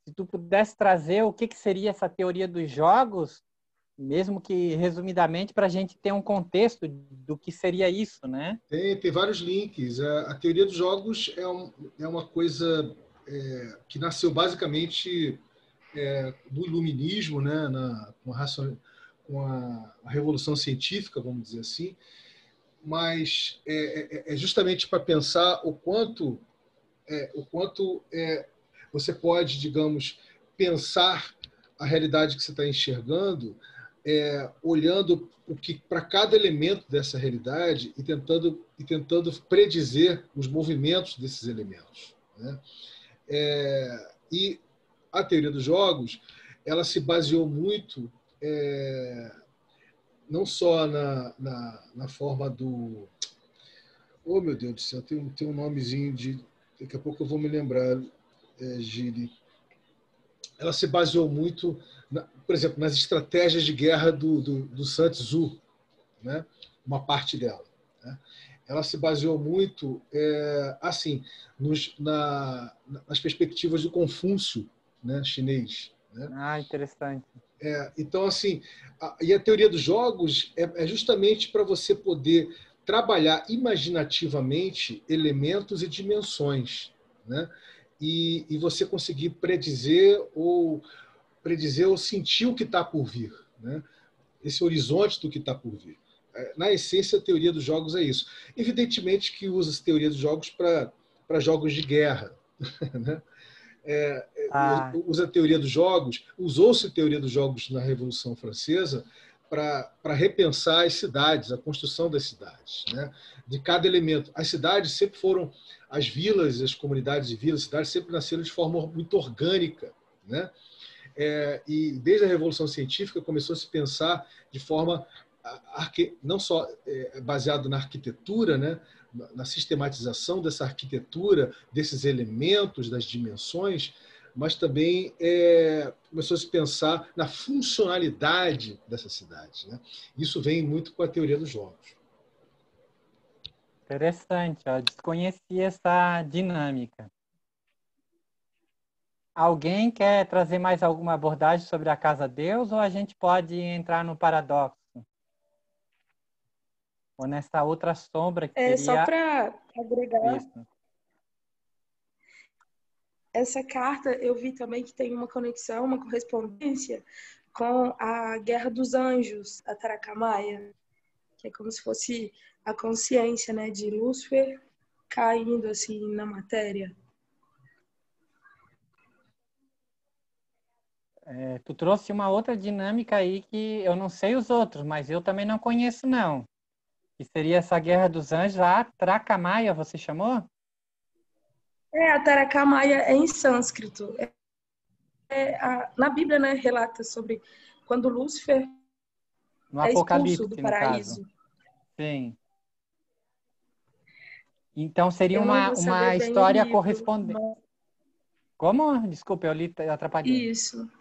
Se tu pudesse trazer o que seria essa teoria dos jogos, mesmo que resumidamente, para a gente ter um contexto do que seria isso, né? Tem vários links. A teoria dos jogos é uma coisa que nasceu basicamente do iluminismo, né, com a revolução científica, vamos dizer assim, mas é justamente para pensar o quanto você pode, digamos, pensar a realidade que você está enxergando, olhando para cada elemento dessa realidade e tentando predizer os movimentos desses elementos, né? E a teoria dos jogos, ela se baseou muito não só na forma do... Oh, meu Deus do céu, tem um nomezinho de... Daqui a pouco eu vou me lembrar, Gili. Ela se baseou muito, por exemplo, nas estratégias de guerra do Sun Tzu, né? Uma parte dela, né? Ela se baseou muito assim nas perspectivas do Confúcio, né, chinês, né? Ah, interessante. Então, assim, e a teoria dos jogos é justamente para você poder trabalhar imaginativamente elementos e dimensões, né? E você conseguir predizer ou sentir o que está por vir, né? Esse horizonte do que está por vir. Na essência, a teoria dos jogos é isso. Evidentemente que usa a teoria dos jogos para jogos de guerra, né? Usa a teoria dos jogos, usou-se a teoria dos jogos na Revolução Francesa para repensar as cidades, a construção das cidades, né? De cada elemento. As cidades sempre foram, as vilas, as comunidades de vilas, cidades sempre nasceram de forma muito orgânica, né? E desde a Revolução Científica começou a se pensar de forma não só baseado na arquitetura, né? Na sistematização dessa arquitetura, desses elementos, das dimensões, mas também começou a se pensar na funcionalidade dessa cidade, né? Isso vem muito com a teoria dos jogos. Interessante, ó. Desconhecia essa dinâmica. Alguém quer trazer mais alguma abordagem sobre a Casa Deus ou a gente pode entrar no paradoxo? ou nessa outra sombra que Só seria para agregar, Cristo? essa carta eu vi também que tem uma conexão, uma correspondência com a Guerra dos Anjos, a Taracamaia, que é como se fosse a consciência, né, de Lúcifer caindo assim na matéria. Tu trouxe uma outra dinâmica aí que eu não sei os outros, mas eu também não conheço, não. Que seria essa Guerra dos Anjos, a Tracamaia, você chamou? A Taracamaia é em sânscrito. Na Bíblia, né, relata sobre quando Lúcifer No é expulso do Apocalipse, no caso. paraíso. Sim. Então seria Eu não vou uma saber bem o história livro, correspondente. mas... Como? Desculpa, eu li, atrapalhei. Isso.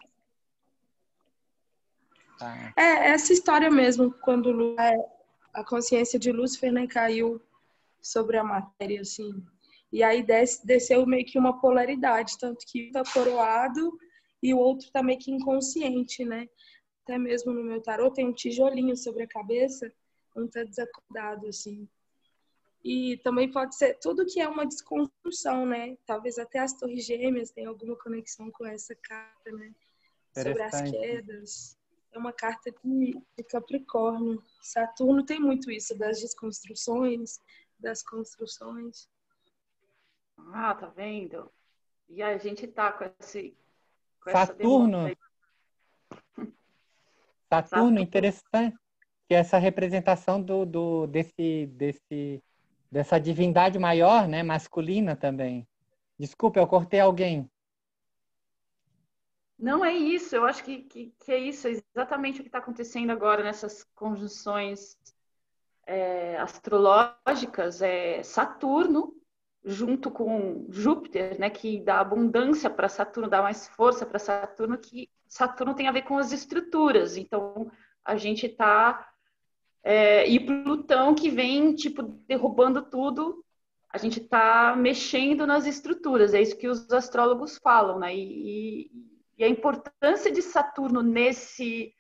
Tá. Essa história mesmo, quando a consciência de Lúcifer, né, caiu sobre a matéria, assim. E aí desceu meio que uma polaridade, tanto que um tá coroado e o outro tá meio que inconsciente, né? Até mesmo no meu tarô tem um tijolinho sobre a cabeça, um tá desacordado, assim. E também pode ser tudo que é uma desconstrução, né? Talvez até as torres gêmeas tenham alguma conexão com essa carta, né? Sobre as Interessante. quedas. É uma carta de Capricórnio. Saturno tem muito isso, das desconstruções, das construções. Ah, tá vendo? E a gente tá com essa Saturno. demanda aí. Saturno, interessante. Que é essa representação dessa divindade maior, né? Masculina também. Desculpa, eu cortei alguém. Não é isso, eu acho que é isso, é exatamente o que está acontecendo agora nessas conjunções astrológicas. Saturno junto com Júpiter, né, que dá abundância para Saturno, dá mais força para Saturno, que Saturno tem a ver com as estruturas. Então, a gente está... e Plutão, que vem, tipo, derrubando tudo, a gente está mexendo nas estruturas, é isso que os astrólogos falam, né? E a importância de Saturno nesse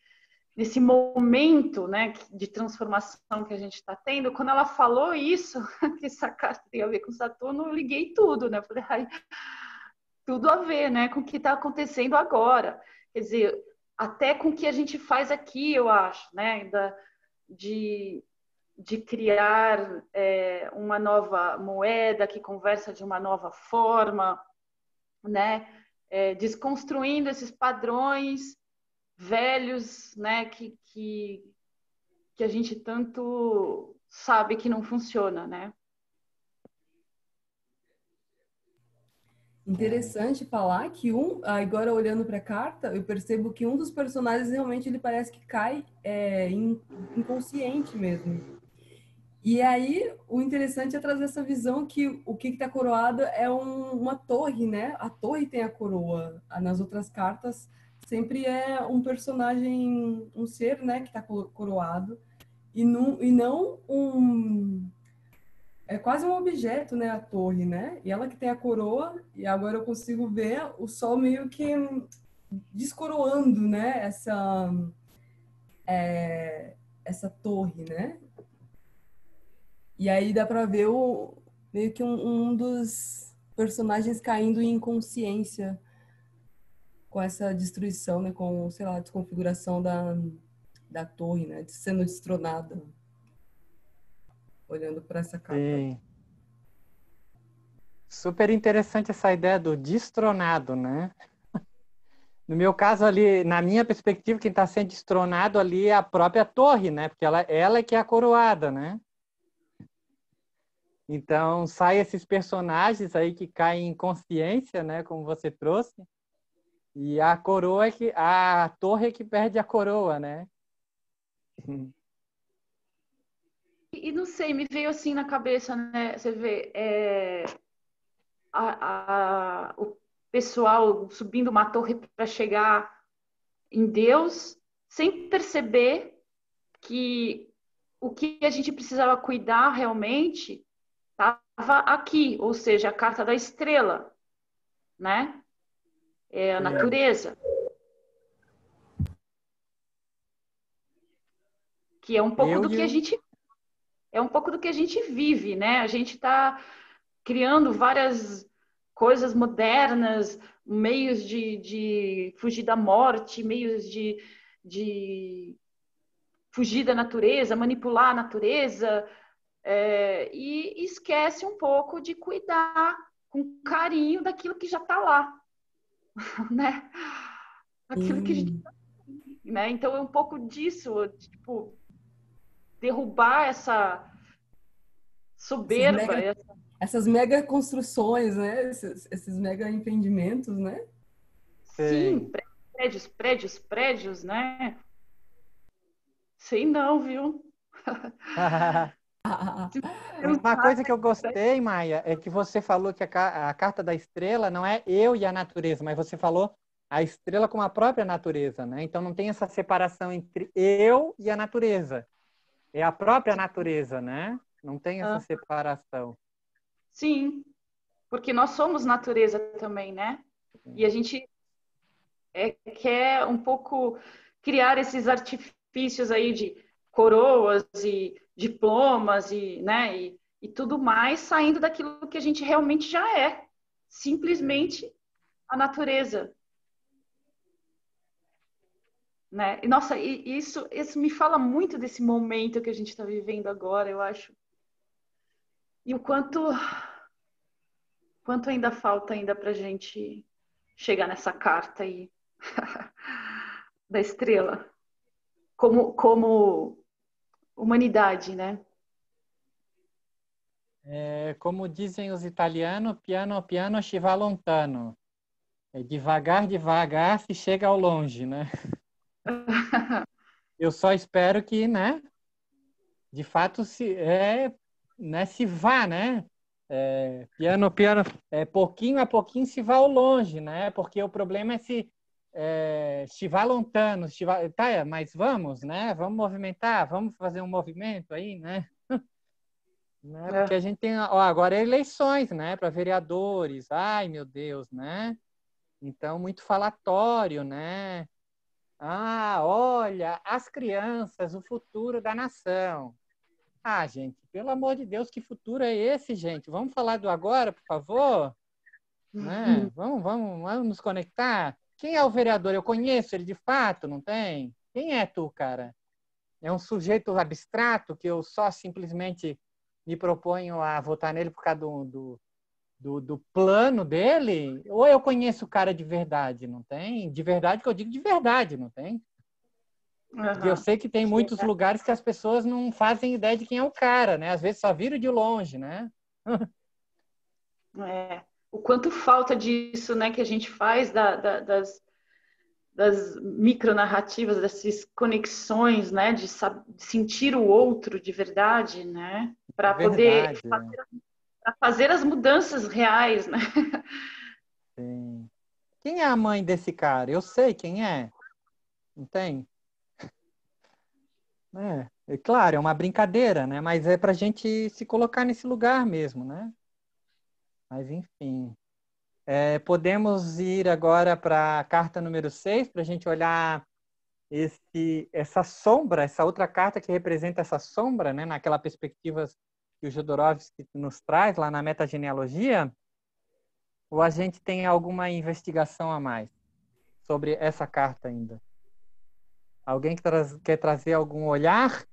momento, né, de transformação que a gente está tendo, quando ela falou isso, que essa carta tem a ver com Saturno, eu liguei tudo, né? Falei, ai, tudo a ver, né, com o que está acontecendo agora. Quer dizer, até com o que a gente faz aqui, eu acho, né, de criar uma nova moeda que conversa de uma nova forma, né, desconstruindo esses padrões velhos, né, que a gente tanto sabe que não funciona, né? Interessante falar que agora olhando para a carta, eu percebo que um dos personagens realmente ele parece que cai inconsciente mesmo. E aí, o interessante é trazer essa visão que o que está coroado é uma torre, né? A torre tem a coroa. Nas outras cartas, sempre é um personagem, um ser, né, que está coroado. E não um... É quase um objeto, né, a torre, né? E ela que tem a coroa, e agora eu consigo ver o sol meio que descoroando, né, essa torre, né? E aí dá para ver meio que um dos personagens caindo em inconsciência com essa destruição, né? Com, sei lá, a desconfiguração da torre, né? Sendo destronada. Olhando para essa carta. Sim. Super interessante essa ideia do destronado, né? No meu caso ali, na minha perspectiva, quem está sendo destronado ali é a própria torre, né? Porque ela é que é a coroada, né? Então, sai esses personagens aí que caem em consciência, né? Como você trouxe. E a torre é que perde a coroa, né? E não sei, me veio assim na cabeça, né? Você vê, o pessoal subindo uma torre para chegar em Deus, sem perceber que o que a gente precisava cuidar realmente estava aqui, ou seja, a carta da estrela, né? É a natureza. Que é um pouco do que a gente é um pouco do que a gente vive, né? A gente está criando várias coisas modernas, meios de fugir da morte, meios de fugir da natureza, manipular a natureza, e esquece um pouco de cuidar com carinho daquilo que já está lá, né? Aquilo que a gente, né? Então é um pouco disso, tipo, derrubar essa soberba, essas mega construções, né? Esses mega empreendimentos, né? Sim, prédios, né? Sei não, viu? Uma coisa que eu gostei, Maia, é que você falou que a carta da estrela não é eu e a natureza, mas você falou a estrela como a própria natureza, né? Então não tem essa separação entre eu e a natureza. É a própria natureza, né? Não tem essa separação. Sim, porque nós somos natureza também, né? E a gente quer um pouco criar esses artifícios aí de coroas e diplomas né, e tudo mais, saindo daquilo que a gente realmente já é. Simplesmente a natureza. Né? E, nossa, isso me fala muito desse momento que a gente está vivendo agora, eu acho. E o quanto ainda falta ainda para a gente chegar nessa carta aí da estrela, como humanidade, né? Como dizem os italianos, piano piano ci va lontano. Devagar, devagar se chega ao longe, né? Eu só espero que, né, de fato se vá, né? Piano, pouquinho a pouquinho se vá ao longe, né? Porque o problema é se vá lontano, tá, mas vamos, né? Vamos movimentar, vamos fazer um movimento aí, né? Né? Porque a gente tem, agora eleições, né? Para vereadores, ai meu Deus, né? Então, muito falatório, né? Olha, as crianças, o futuro da nação. Gente, pelo amor de Deus, que futuro é esse, gente? Vamos falar do agora, por favor? Né? Vamos nos conectar? Quem é o vereador? Eu conheço ele de fato, não tem? Quem é tu, cara? É um sujeito abstrato que eu só simplesmente me proponho a votar nele por causa do plano dele? Ou eu conheço o cara de verdade, não tem? De verdade que eu digo de verdade, não tem? Porque eu sei que tem muitos lugares que as pessoas não fazem ideia de quem é o cara, né? Às vezes só viram de longe, né? O quanto falta disso, né, que a gente faz das micronarrativas, dessas conexões, né, de sentir o outro de verdade, né, para poder fazer as mudanças reais, né? Sim. Quem é a mãe desse cara? Eu sei quem é. Não tem? É claro, é uma brincadeira, né? Mas é para a gente se colocar nesse lugar mesmo, né? Mas, enfim. Podemos ir agora para a carta número 6, para a gente olhar essa sombra, essa outra carta que representa essa sombra, né? Naquela perspectiva que o Jodorowsky nos traz lá na metagenealogia. Ou a gente tem alguma investigação a mais sobre essa carta ainda? Alguém que quer trazer algum olhar?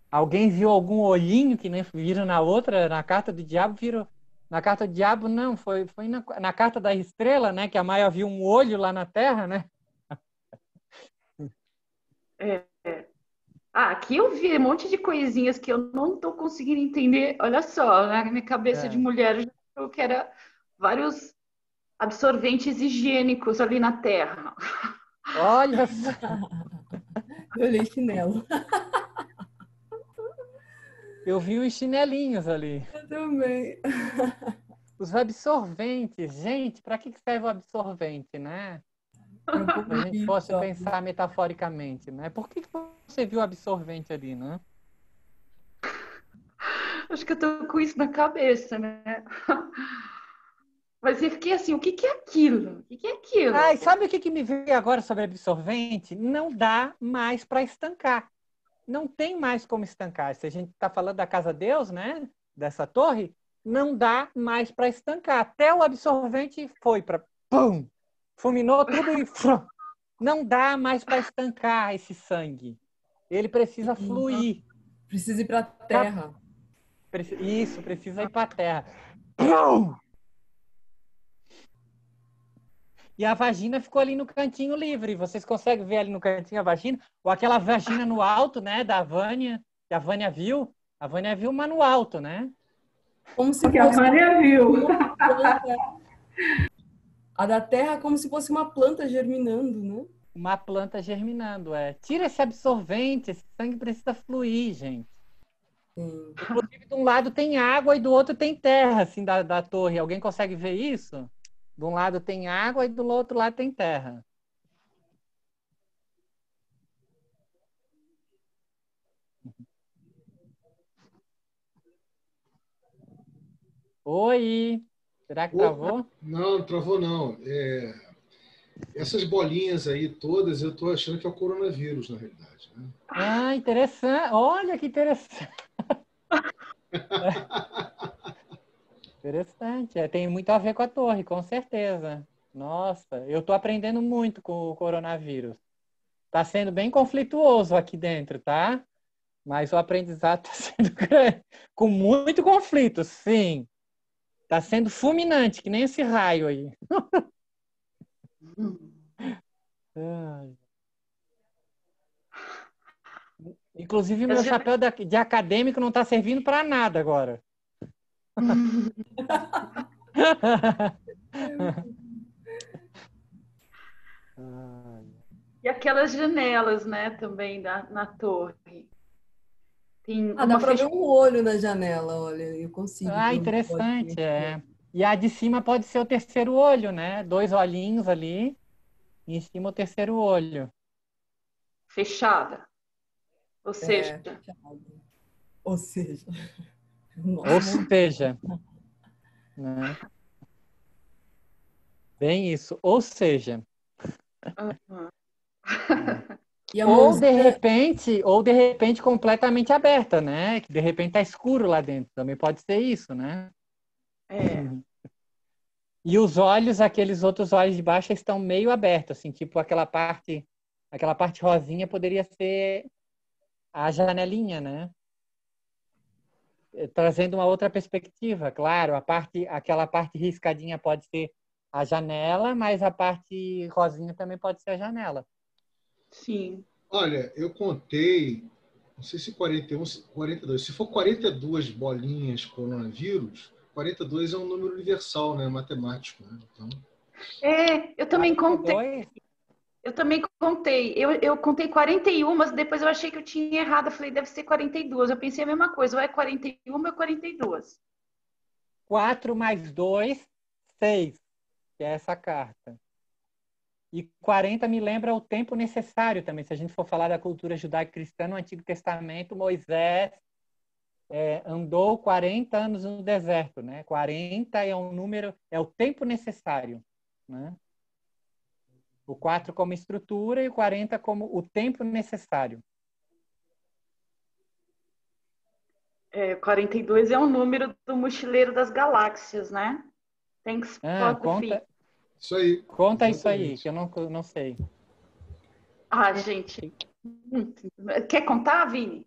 Alguém viu algum olhinho que nem viram na outra, na carta do diabo? Viram na carta do diabo? Não, foi na carta da estrela, né? Que a Maia viu um olho lá na Terra, né? Aqui eu vi um monte de coisinhas que eu não estou conseguindo entender. Olha só, na minha cabeça de mulher, eu já achou que era vários absorventes higiênicos ali na Terra. Olha só. Eu olhei chinelo. Eu vi os chinelinhos ali. Eu também. Os absorventes. Gente, para que serve o absorvente, né? Se a gente fosse pensar metaforicamente, né? Por que você viu o absorvente ali, né? Acho que eu tô com isso na cabeça, né? Mas eu fiquei assim, o que que é aquilo? O que que é aquilo? Ah, e sabe o que me veio agora sobre absorvente? Não dá mais para estancar. Não tem mais como estancar. Se a gente está falando da Casa Deus, né? Dessa torre, não dá mais para estancar. Até o absorvente foi para pum, fulminou tudo e não dá mais para estancar esse sangue. Ele precisa fluir. Precisa ir para a terra. Isso, precisa ir para a terra. Pum! E a vagina ficou ali no cantinho livre. Vocês conseguem ver ali no cantinho a vagina? Ou aquela vagina no alto, né? Da Vânia, que a Vânia viu. A Vânia viu, mas no alto, né? Como se Porque a fosse Vânia viu. uma planta. A da terra como se fosse uma planta germinando, né? Uma planta germinando, é. Tira esse absorvente, esse sangue precisa fluir, gente. Sim. Inclusive, de um lado tem água e do outro tem terra, assim, da torre. Alguém consegue ver isso? De um lado tem água e do outro lado tem terra. Oi! Será que travou? Não, não travou não. Essas bolinhas aí todas, eu estou achando que é o coronavírus, na realidade. Né? Ah, interessante. Olha que interessante. Interessante. Tem muito a ver com a torre, com certeza. Nossa, eu estou aprendendo muito com o coronavírus. Está sendo bem conflituoso aqui dentro, tá? Mas o aprendizado está sendo grande, com muito conflito, sim. Está sendo fulminante, que nem esse raio aí. Inclusive, meu chapéu de acadêmico não está servindo para nada agora. E aquelas janelas, né, também na torre. Tem Dá para ver um olho na janela, olha, eu consigo. Ah, interessante, é. E a de cima pode ser o terceiro olho, né? 2 olhinhos ali, e em cima o terceiro olho. Fechada. Ou seja... Ou seja... Ou seja... Né? Bem isso. Ou seja... ou de repente completamente aberta, né? Que de repente tá escuro lá dentro. Também pode ser isso, né? E os olhos, aqueles outros olhos de baixo, estão meio abertos, assim, tipo aquela parte rosinha poderia ser a janelinha, né? Trazendo uma outra perspectiva, claro, aquela parte riscadinha pode ser a janela, mas a parte rosinha também pode ser a janela. Sim. Olha, eu contei, não sei se 41, 42. Se for 42 bolinhas coronavírus, 42 é um número universal, né? Matemático, né? Então... eu também contei. Eu também contei. Eu contei 41, mas depois eu achei que eu tinha errado. Eu falei, deve ser 42. Eu pensei a mesma coisa. Ou é 41 ou é 42. 4 mais 2, 6. Que é essa carta. E 40 me lembra o tempo necessário também. Se a gente for falar da cultura judaico-cristã, no Antigo Testamento, Moisés andou 40 anos no deserto, né? 40 é um número, é o tempo necessário, né? O 4 como estrutura e o 40 como o tempo necessário. 42 é um número do Mochileiro das Galáxias, né? Thanks for the feed. Isso aí. Conta exatamente. Isso aí, que eu não sei. Ah, gente. Quer contar, Vini?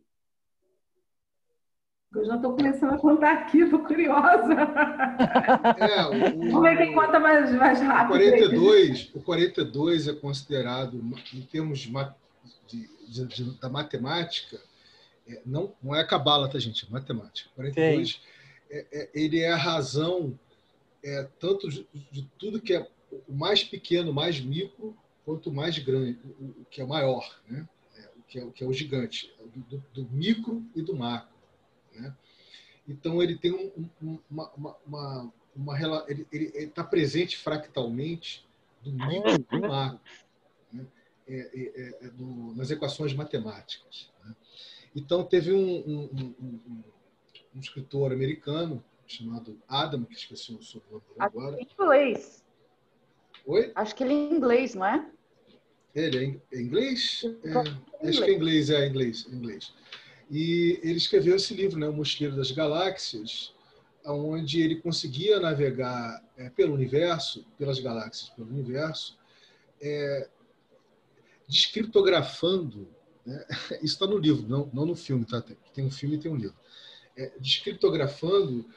Eu já estou começando a contar aqui, estou curiosa. Vamos ver quem conta mais rápido. O 42 é considerado, em termos da matemática, não é cabala, tá, gente? É matemática. 42, ele é a razão tanto de tudo que é o mais pequeno, mais micro, quanto o mais grande, o que é maior, né? O que é o gigante, do micro e do macro. Né? Então, ele tem ele está presente fractalmente do micro e do macro, né? Nas equações matemáticas. Né? Então, teve um escritor americano chamado Adam, que esqueci o sobrenome Acho agora. que é em inglês. Oi? Acho que ele é em inglês, não é? Ele é inglês? Em Acho que é inglês. inglês. E ele escreveu esse livro, né, O Mochileiro das Galáxias, onde ele conseguia navegar pelo universo, pelas galáxias, pelo universo, descriptografando, né? Isso está no livro, não no filme, tá? Tem um filme e tem um livro. Descriptografando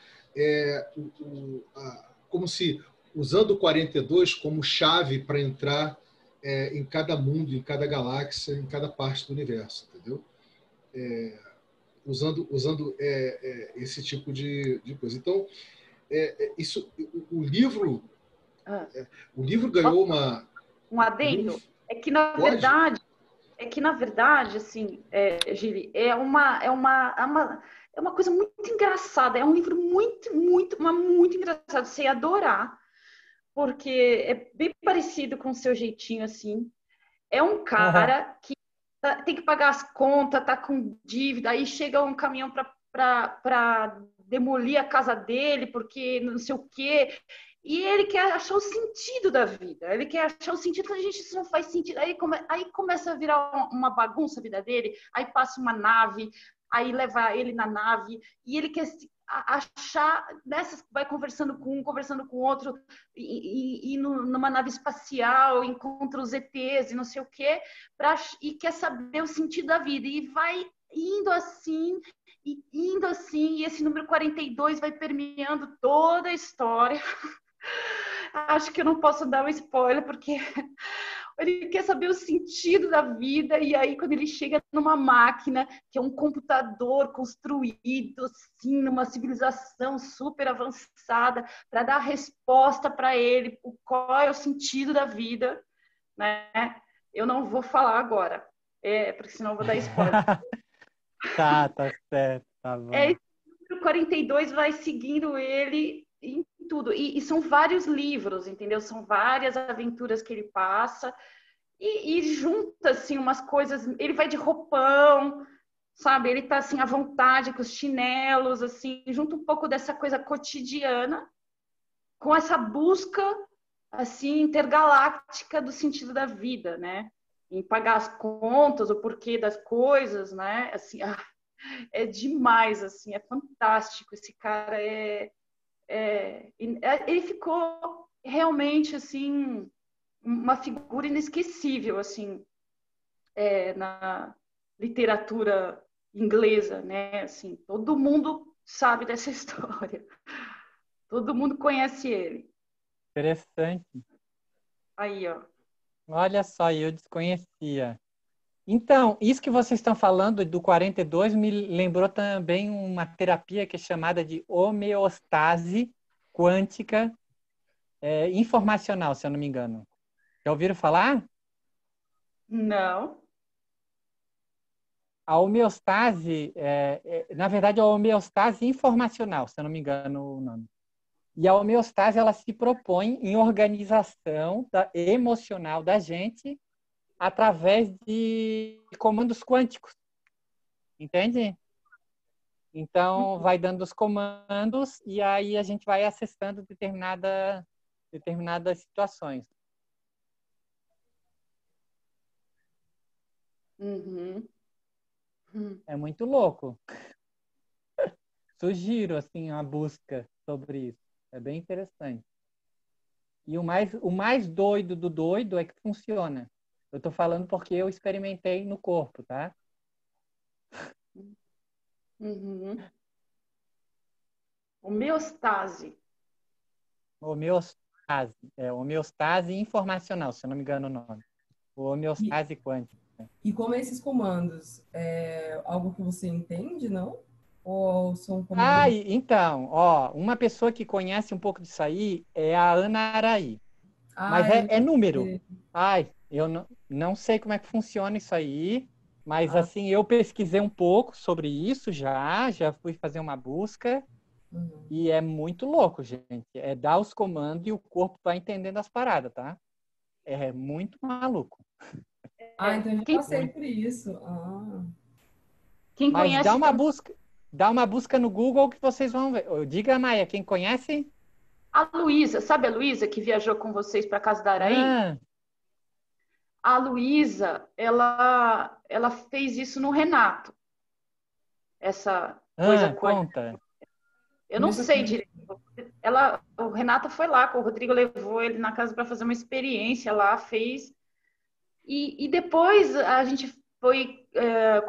como se usando o 42 como chave para entrar em cada mundo, em cada galáxia, em cada parte do universo, entendeu? Usando esse tipo de coisa. Então, o livro ganhou uma... Um adendo. É que, na verdade, assim, Gili, é uma coisa muito engraçada. É um livro muito engraçado. Você ia adorar, porque é bem parecido com o seu jeitinho, assim. É um cara que tem que pagar as contas, tá com dívida, aí chega um caminhão para demolir a casa dele, porque não sei o quê. E ele quer achar o sentido da vida. Ele quer achar o sentido que a gente isso não faz sentido. Aí começa a virar uma bagunça a vida dele. Aí passa uma nave, aí leva ele na nave e ele quer achar nessas, vai conversando com um, conversando com outro, e numa nave espacial encontra os ETs e não sei o quê, e quer saber o sentido da vida e vai indo assim, e esse número 42 vai permeando toda a história. Acho que eu não posso dar um spoiler, porque ele quer saber o sentido da vida, e aí quando ele chega numa máquina, que é um computador construído, assim, numa civilização super avançada, para dar resposta para ele, qual é o sentido da vida, né? Eu não vou falar agora, porque senão eu vou dar spoiler. Tá certo, tá bom. O 42 vai seguindo ele em tudo. E são vários livros, entendeu? São várias aventuras que ele passa e junta, assim, umas coisas... Ele vai de roupão, sabe? Ele tá, assim, à vontade, com os chinelos, assim, junta um pouco dessa coisa cotidiana com essa busca, assim, intergaláctica do sentido da vida, né? Em pagar as contas, o porquê das coisas, né? Assim, é demais, assim, é fantástico. Esse cara ele ficou realmente, assim, uma figura inesquecível, assim, na literatura inglesa, né? Assim, todo mundo sabe dessa história. Todo mundo conhece ele. Interessante. Aí, ó. Olha só, eu desconhecia. Então, isso que vocês estão falando do 42 me lembrou também uma terapia que é chamada de homeostase quântica informacional, se eu não me engano. Já ouviram falar? Não. A homeostase, na verdade, é a homeostase informacional, se eu não me engano o nome. E a homeostase, ela se propõe em organização emocional da gente através de comandos quânticos. Entende? Então, vai dando os comandos e aí a gente vai acessando determinadas situações. Uhum. É muito louco. Sugiro, assim, uma busca sobre isso. É bem interessante. E o mais doido do doido é que funciona. Eu estou falando porque eu experimentei no corpo, tá? Uhum. Homeostase. Homeostase informacional, se eu não me engano o nome. Homeostase quântica. E como esses comandos, é algo que você entende, não? Ou são comandos... Então, uma pessoa que conhece um pouco disso aí é a Ana Araí. Mas é número. Eu não sei como é que funciona isso aí, mas assim, eu pesquisei um pouco sobre isso já fui fazer uma busca, e é muito louco, gente. É dar os comandos e o corpo vai entendendo as paradas, tá? É muito maluco. Então eu já passei por isso. Quem Mas conhece dá uma busca. Dá uma busca no Google que vocês vão ver. Diga, Maia, quem conhece? A Luísa, sabe a Luísa que viajou com vocês para casa da Araí? Ah, A Luísa, ela fez isso no Renato. Essa coisa com conta. eu não sei direito. O Renato foi lá, o Rodrigo levou ele na casa para fazer uma experiência lá, fez. E depois a gente foi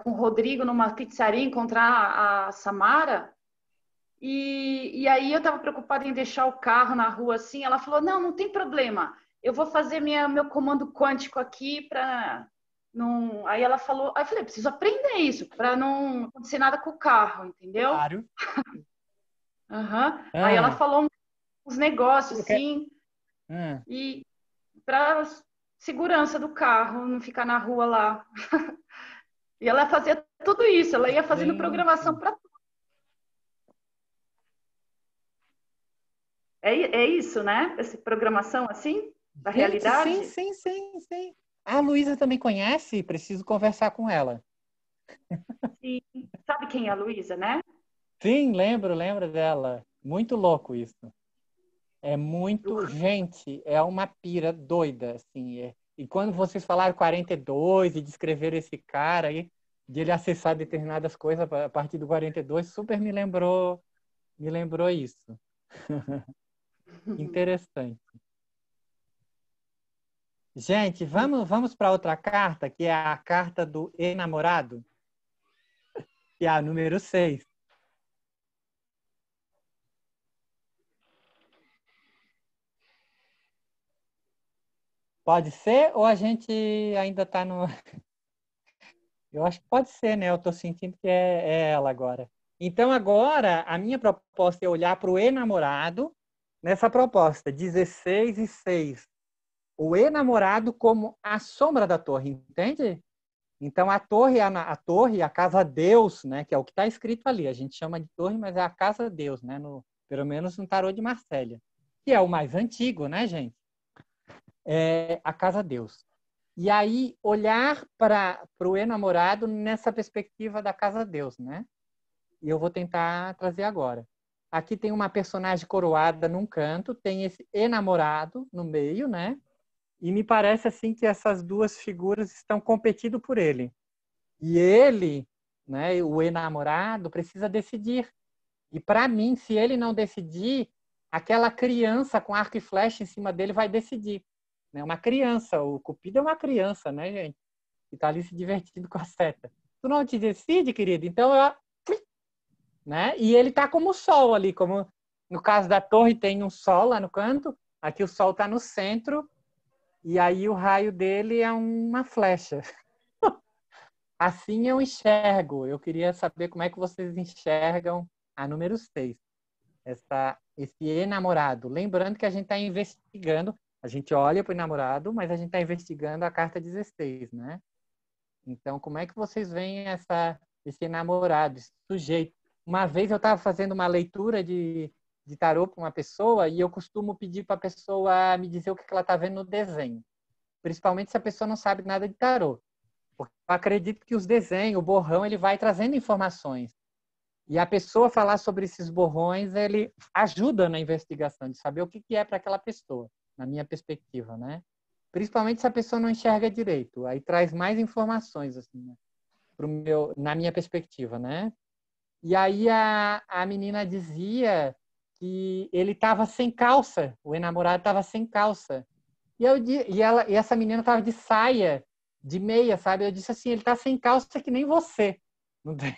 com o Rodrigo numa pizzaria encontrar a Samara. E aí eu estava preocupada em deixar o carro na rua assim. Ela falou: não tem problema. Eu vou fazer meu comando quântico aqui para não. Aí ela falou, aí eu falei, preciso aprender isso para não acontecer nada com o carro, entendeu? Claro. Uhum. Aí ela falou uns negócios assim, Ah. e para segurança do carro, não ficar na rua lá. E ela fazia tudo isso, ela ia fazendo programação para tudo. É isso, né? Essa programação assim, da realidade? Sim. A Luísa também conhece? Preciso conversar com ela. Sim. Sabe quem é a Luísa, né? Sim, lembro dela. Muito louco isso. É muito... Gente, é uma pira doida, assim. E quando vocês falaram 42 e descreveram esse cara aí, de ele acessar determinadas coisas a partir do 42, super me lembrou isso. Interessante. Gente, vamos para outra carta, que é a carta do enamorado, que é a número 6. Pode ser ou a gente ainda está no... Eu acho que pode ser, né? Eu estou sentindo que é ela agora. Então, agora, a minha proposta é olhar para o enamorado nessa proposta, 16 e 6. O enamorado como a sombra da torre, entende? Então, a torre, a casa Deus, né? Que é o que está escrito ali. A gente chama de torre, mas é a casa Deus, né? Pelo menos no tarô de Marsella. Que é o mais antigo, né, gente? É a casa Deus. E aí, olhar para o enamorado nessa perspectiva da casa Deus, né? E eu vou tentar trazer agora. Aqui tem uma personagem coroada num canto, tem esse enamorado no meio, né? E me parece assim que essas duas figuras estão competindo por ele. E ele, né, o enamorado, precisa decidir. E para mim, se ele não decidir, aquela criança com arco e flecha em cima dele vai decidir. Né? Uma criança, o Cupido é uma criança, né, gente? Que está ali se divertindo com a seta. Tu não te decide, querido? Então, né? E ele está como o sol ali, como no caso da torre tem um sol lá no canto, aqui o sol está no centro, e aí o raio dele é uma flecha. Assim eu enxergo. Eu queria saber como é que vocês enxergam a número 6. Esse enamorado. Lembrando que a gente está investigando, a gente olha para o namorado, mas a gente está investigando a carta 16, né? Então, como é que vocês veem esse namorado, esse sujeito? Uma vez eu estava fazendo uma leitura de tarô para uma pessoa e eu costumo pedir para a pessoa me dizer o que ela está vendo no desenho. Principalmente se a pessoa não sabe nada de tarô. Porque eu acredito que os desenhos, o borrão, ele vai trazendo informações. E a pessoa falar sobre esses borrões, ele ajuda na investigação, de saber o que é para aquela pessoa, na minha perspectiva, né? Principalmente se a pessoa não enxerga direito. Aí traz mais informações, assim, né? Na minha perspectiva, né? E aí a menina dizia que ele estava sem calça, o enamorado estava sem calça. E essa menina estava de saia, de meia, sabe? Eu disse assim, ele está sem calça que nem você. Não tem?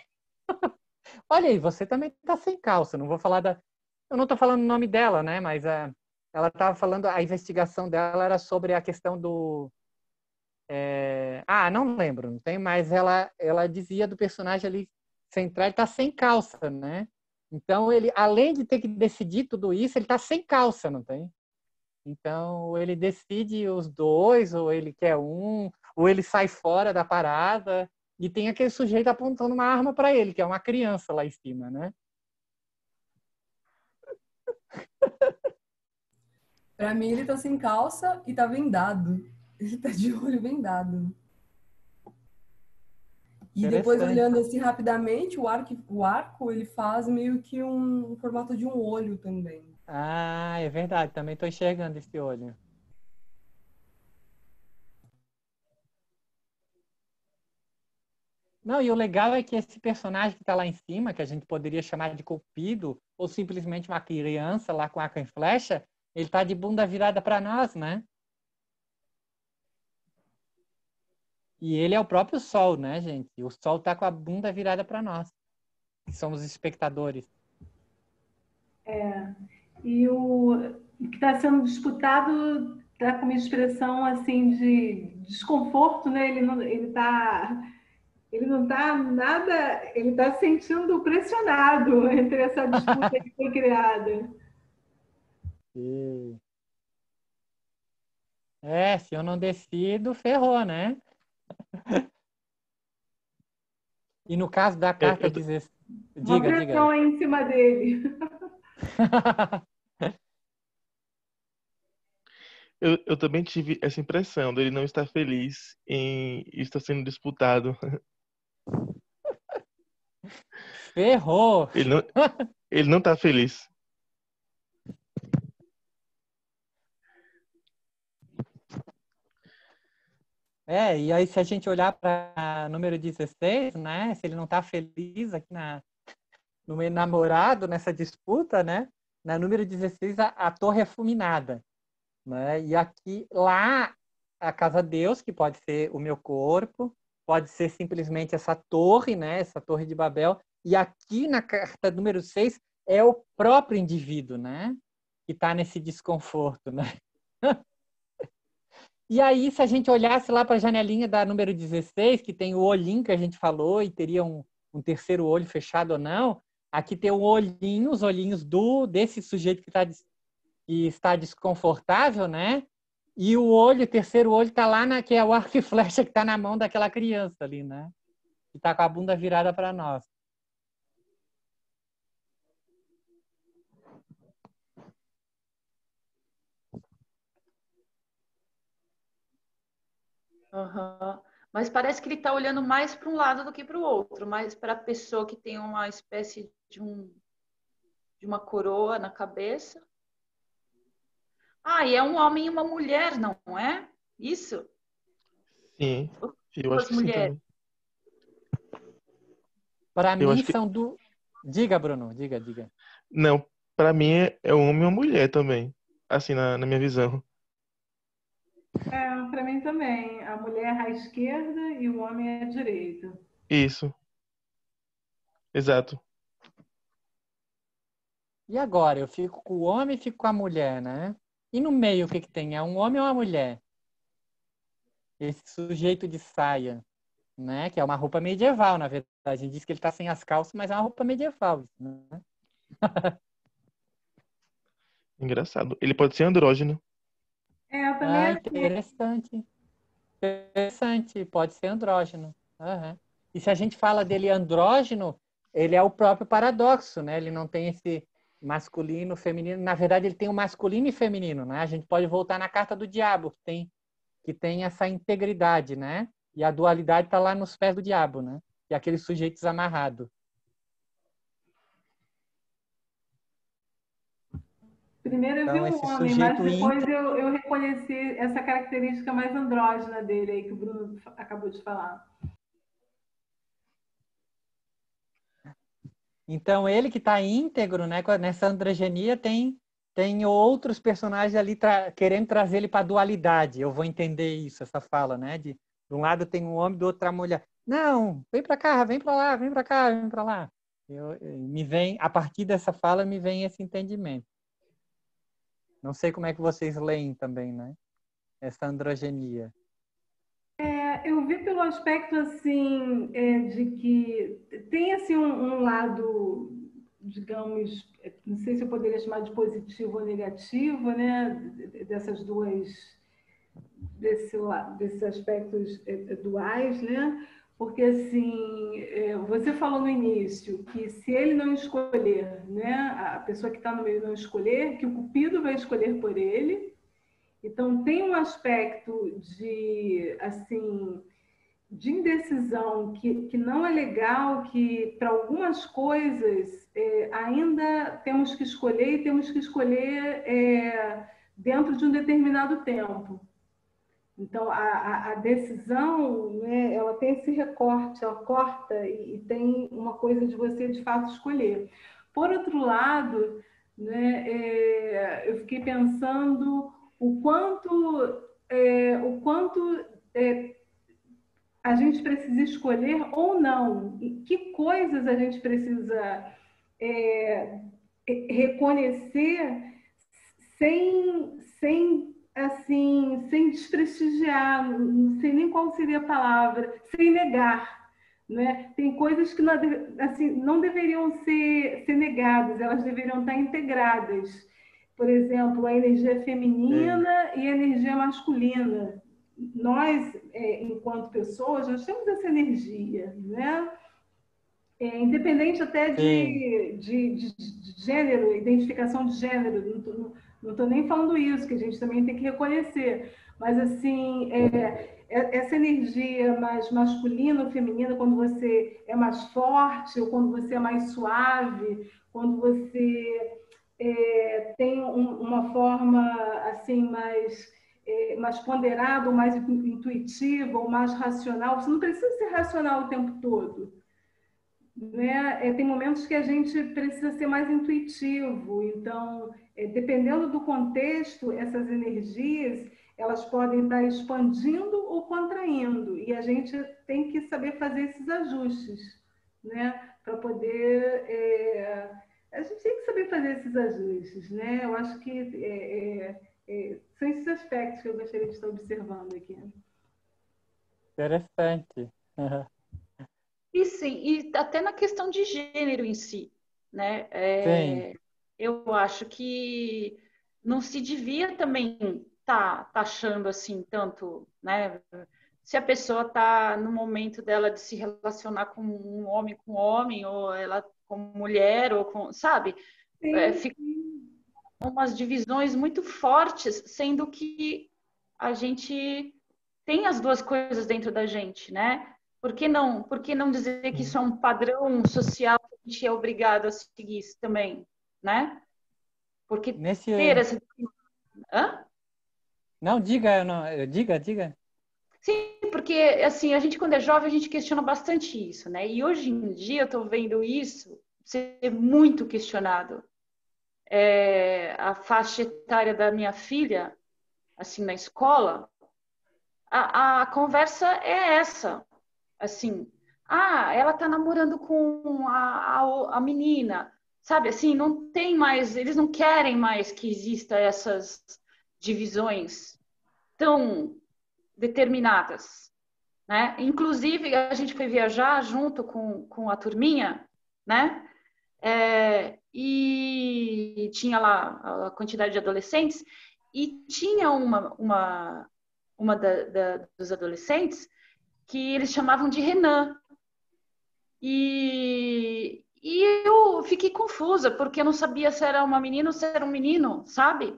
Olha aí, você também está sem calça. Não vou falar eu não estou falando o nome dela, né? Mas ela estava falando, a investigação dela era sobre a questão do... não lembro, não tem, mas ela dizia do personagem ali central, ele está sem calça, né? Então, ele, além de ter que decidir tudo isso, ele está sem calça, não tem? Então, ele decide os dois, ou ele quer um, ou ele sai fora da parada, e tem aquele sujeito apontando uma arma para ele, que é uma criança lá em cima, né? Para mim, ele tá sem calça e tá vendado. Ele tá de olho vendado. E depois, olhando assim rapidamente, o arco ele faz meio que um formato de um olho também. Ah, é verdade. Também estou enxergando esse olho. Não, e o legal é que esse personagem que está lá em cima, que a gente poderia chamar de Cupido, ou simplesmente uma criança lá com arco e flecha, ele está de bunda virada para nós, né? E ele é o próprio Sol, né, gente? O Sol está com a bunda virada para nós, que somos espectadores. E o que está sendo disputado está com uma expressão assim de desconforto, né? Ele não está nada, ele está se sentindo pressionado entre essa disputa que foi criada. Se eu não decido, ferrou, né? E no caso da carta 16... Uma pressão aí em cima dele. Eu também tive essa impressão dele não estar feliz em estar sendo disputado. Ferrou! Ele não tá feliz. E aí se a gente olhar para número 16, né? Se ele não está feliz aqui no meio namorado, nessa disputa, né? Na número 16, a torre é fulminada. Né? E aqui, lá, a casa Deus, que pode ser o meu corpo, pode ser simplesmente essa torre, né? Essa torre de Babel. E aqui na carta número 6 é o próprio indivíduo, né? Que está nesse desconforto, né? E aí, se a gente olhasse lá para a janelinha da número 16, que tem o olhinho que a gente falou, e teria um terceiro olho fechado ou não, aqui tem o olhinho, os olhinhos desse sujeito que está desconfortável, né? E o terceiro olho está lá, que é o arco e flecha que está na mão daquela criança ali, né? Que está com a bunda virada para nós. Uhum. Mas parece que ele está olhando mais para um lado do que para o outro, mais para a pessoa que tem uma espécie de uma coroa na cabeça. E é um homem e uma mulher, não é? Isso? Sim, eu acho que sim também. Para mim são do... Diga, Bruno, diga. Não, para mim é um homem e uma mulher também, assim, na minha visão. Para mim também. A mulher à esquerda e o homem à direita. Isso. Exato. E agora? Eu fico com o homem e fico com a mulher, né? E no meio o que tem? É um homem ou uma mulher? Esse sujeito de saia, né? Que é uma roupa medieval, na verdade. A gente diz que ele está sem as calças, mas é uma roupa medieval, né? Engraçado. Ele pode ser andrógeno. Eu também Interessante. Pode ser andrógeno. Uhum. E se a gente fala dele andrógeno, ele é o próprio paradoxo, né? Ele não tem esse masculino, feminino. Na verdade, ele tem o masculino e feminino, né? A gente pode voltar na carta do diabo, que tem essa integridade, né? E a dualidade está lá nos pés do diabo, né? E aquele sujeito desamarrado. Primeiro eu vi um homem, mas depois eu reconheci essa característica mais andrógena dele aí que o Bruno acabou de falar. Então, ele que está íntegro, né? Nessa androgenia tem outros personagens ali querendo trazer ele para a dualidade. Eu vou entender isso, essa fala, né? De um lado tem um homem, do outro a mulher. Não, vem para cá, vem para lá, vem para cá, vem para lá. A partir dessa fala, me vem esse entendimento. Não sei como é que vocês leem também, né? Essa androgenia. Eu vi pelo aspecto assim de que tem assim um lado, digamos, não sei se eu poderia chamar de positivo ou negativo, né? Desses aspectos duais, né? Porque assim, você falou no início que se ele não escolher, né? A pessoa que está no meio não escolher, que o Cupido vai escolher por ele. Então tem um aspecto de assim de indecisão, que não é legal, que para algumas coisas ainda temos que escolher, e temos que escolher dentro de um determinado tempo. Então, a decisão, né, ela tem esse recorte, ela corta e tem uma coisa de você, de fato, escolher. Por outro lado, né, eu fiquei pensando o quanto a gente precisa escolher ou não, e que coisas a gente precisa reconhecer sem desprestigiar, não sei nem qual seria a palavra, sem negar, né? Tem coisas que não deveriam ser negadas, elas deveriam estar integradas. Por exemplo, a energia feminina e a energia masculina. Nós, enquanto pessoas, nós temos essa energia, né? Independente até de gênero, identificação de gênero, não estou nem falando isso, que a gente também tem que reconhecer. Mas, assim, essa energia mais masculina ou feminina, quando você é mais forte, ou quando você é mais suave, quando você tem uma forma, assim, mais ponderada, ou mais intuitiva, ou mais racional. Você não precisa ser racional o tempo todo, né? Tem momentos que a gente precisa ser mais intuitivo. Então, dependendo do contexto, essas energias elas podem estar expandindo ou contraindo, e a gente tem que saber fazer esses ajustes, né? Para poder a gente tem que saber fazer esses ajustes, né? Eu acho que são esses aspectos que eu gostaria de estar observando aqui. Interessante. E sim, e até na questão de gênero em si, né? Eu acho que não se devia também estar taxando assim tanto, né? Se a pessoa está no momento dela de se relacionar com homem, ou ela com mulher, ou com, sabe? Fica umas divisões muito fortes, sendo que a gente tem as duas coisas dentro da gente, né? Por que não dizer que isso é um padrão social que a gente é obrigado a seguir isso também, né? Porque ter essa... Hã? Não, diga. Diga. Sim, porque assim, a gente quando é jovem, a gente questiona bastante isso, né? E hoje em dia eu estou vendo isso ser muito questionado. A faixa etária da minha filha, assim, na escola, a conversa é essa, assim, ela tá namorando com a menina, sabe, assim, não tem mais, eles não querem mais que exista essas divisões tão determinadas, né? Inclusive, a gente foi viajar junto com a turminha, né? E tinha lá a quantidade de adolescentes, e tinha uma dos adolescentes que eles chamavam de Renan. E eu fiquei confusa, porque eu não sabia se era uma menina ou se era um menino, sabe?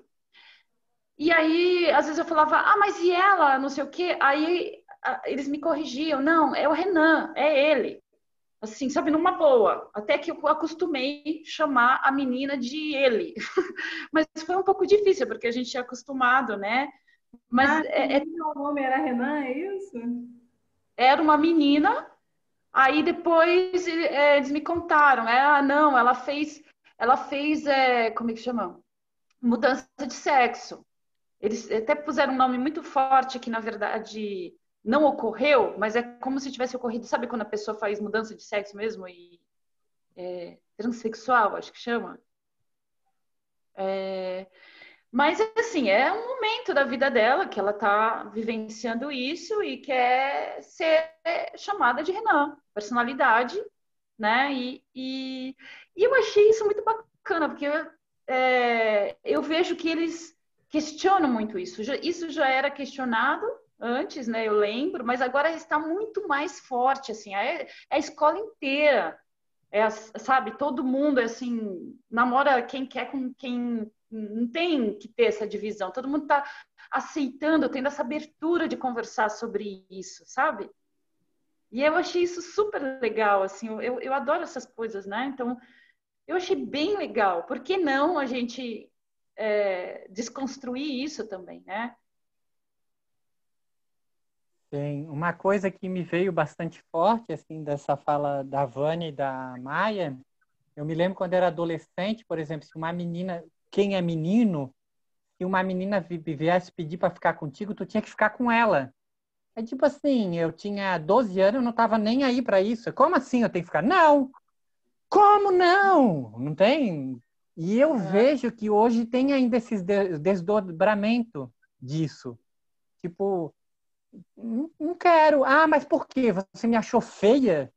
E aí, às vezes eu falava, mas e ela? Não sei o quê. Aí eles me corrigiam, não, é o Renan, é ele. Assim, sabe, numa boa. Até que eu acostumei chamar a menina de ele. Mas foi um pouco difícil, porque a gente tinha acostumado, né? Mas o nome era Renan, é isso? Era uma menina. Aí depois eles me contaram, não, ela fez, como é que chama? Mudança de sexo. Eles até puseram um nome muito forte que, na verdade, não ocorreu, mas é como se tivesse ocorrido. Sabe quando a pessoa faz mudança de sexo mesmo? E transexual, acho que chama. Mas, assim, é um momento da vida dela que ela está vivenciando isso e quer ser chamada de Renan, personalidade, né? E eu achei isso muito bacana, porque eu vejo que eles questionam muito isso. Isso já era questionado antes, né? Eu lembro, mas agora está muito mais forte, assim, a escola inteira, sabe? Todo mundo, assim, namora quem quer com quem... Não tem que ter essa divisão. Todo mundo está aceitando, tendo essa abertura de conversar sobre isso, sabe? E eu achei isso super legal, assim, eu adoro essas coisas, né? Então, eu achei bem legal. Por que não a gente desconstruir isso também, né? Tem uma coisa que me veio bastante forte, assim, dessa fala da Vânia e da Maia. Eu me lembro quando era adolescente, por exemplo, se uma menina, quem é menino, se uma menina viesse pedir para ficar contigo, tu tinha que ficar com ela. É tipo assim, eu tinha 12 anos, eu não estava nem aí para isso. Como assim eu tenho que ficar? Não! Como não? Não tem? E eu vejo que hoje tem ainda esses desdobramento disso. Tipo, não quero. Ah, mas por quê? Você me achou feia?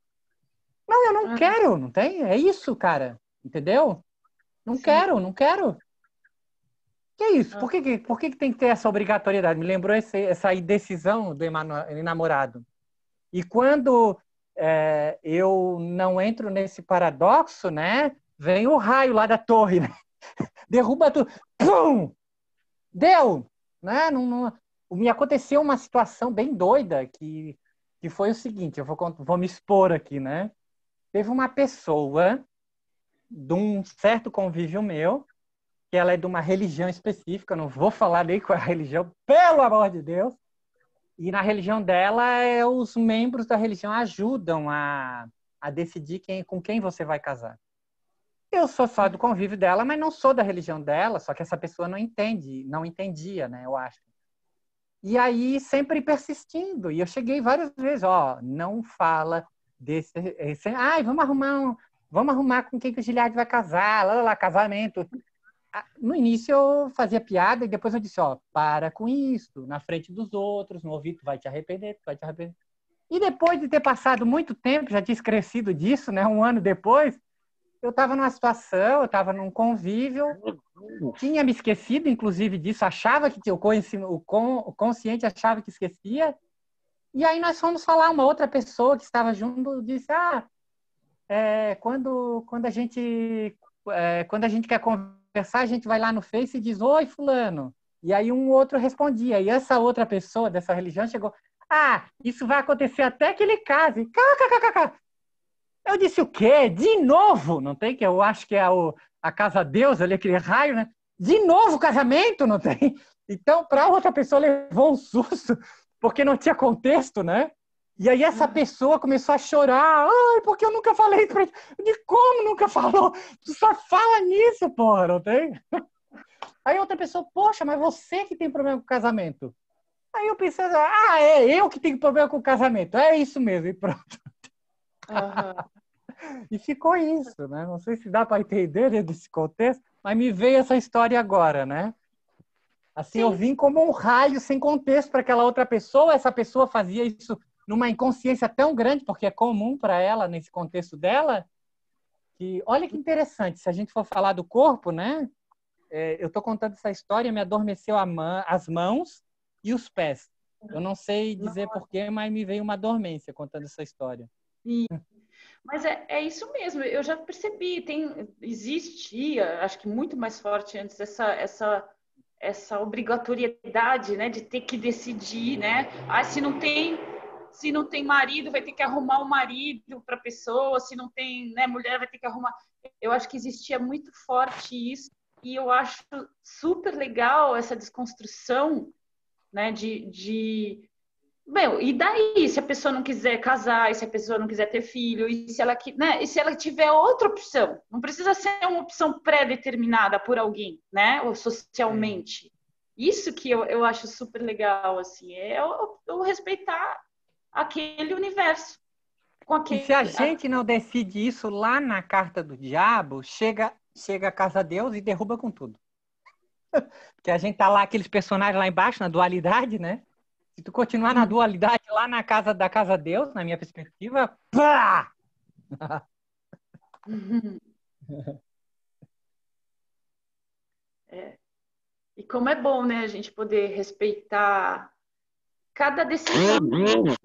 Não, eu não quero, não tem? É isso, cara. Entendeu? Não Sim. quero, não quero. Que é isso? Por que tem que ter essa obrigatoriedade? Me lembrou essa indecisão do namorado. E quando eu não entro nesse paradoxo, né? Vem o raio lá da torre, né? Derruba tudo. Pum! Deu! Né? Me aconteceu uma situação bem doida que foi o seguinte, eu vou me expor aqui, né? Teve uma pessoa de um certo convívio meu, que ela é de uma religião específica, não vou falar nem qual é a religião, pelo amor de Deus. E na religião dela, os membros da religião ajudam a decidir com quem você vai casar. Eu sou só do convívio dela, mas não sou da religião dela, só que essa pessoa não entendia, né, eu acho. E aí, sempre persistindo. E eu cheguei várias vezes, não fala desse... vamos arrumar com quem que o Gilead vai casar, lá, casamento. No início eu fazia piada e depois eu disse, para com isso, na frente dos outros, no ouvido, tu vai te arrepender. E depois de ter passado muito tempo, já tinha esquecido disso, né? Um ano depois, eu estava numa situação, eu estava num convívio, tinha me esquecido, inclusive, disso, achava que o consciente achava que esquecia, e aí nós fomos falar, uma outra pessoa que estava junto disse, quando a gente quer conversar, a gente vai lá no Face e diz, oi, fulano. E aí um outro respondia. E essa outra pessoa dessa religião chegou, isso vai acontecer até que ele case. KKKK. Eu disse, o quê? De novo? Não tem? Que eu acho que é a casa Deus, ali, aquele raio, né? De novo casamento? Não tem? Então, para outra pessoa, levou um susto, porque não tinha contexto, né? E aí essa pessoa começou a chorar. Ai, porque eu nunca falei isso pra ele. De como nunca falou? Tu só fala nisso, porra, não tem? Aí outra pessoa, poxa, mas você que tem problema com o casamento. Aí eu pensei, é eu que tenho problema com o casamento. É isso mesmo, e pronto. E ficou isso, né? Não sei se dá para entender desse contexto, mas me veio essa história agora, né? Assim, eu vim como um raio sem contexto para aquela outra pessoa. Essa pessoa fazia isso numa inconsciência tão grande, porque é comum para ela, nesse contexto dela, que, olha que interessante, se a gente for falar do corpo, né? Eu estou contando essa história, me adormeceu as mãos e os pés. Eu não sei dizer porquê, mas me veio uma dormência contando essa história. Mas é isso mesmo, eu já percebi, existia, acho que muito mais forte antes, essa obrigatoriedade, né, de ter que decidir, né? Se não tem marido, vai ter que arrumar um marido para a pessoa, se não tem, né, mulher, vai ter que arrumar. Eu acho que existia muito forte isso, e eu acho super legal essa desconstrução, né, Bem, e daí, se a pessoa não quiser casar, e se a pessoa não quiser ter filho, e se ela tiver outra opção, não precisa ser uma opção pré-determinada por alguém, né, ou socialmente. Isso que eu acho super legal, assim, eu respeitar aquele universo. E se a gente não decide isso lá na carta do diabo, chega a casa Deus e derruba com tudo. Porque a gente tá lá, aqueles personagens lá embaixo, na dualidade, né? Se tu continuar na dualidade lá na casa da casa Deus, na minha perspectiva, pá! E como é bom, né, a gente poder respeitar cada decisão de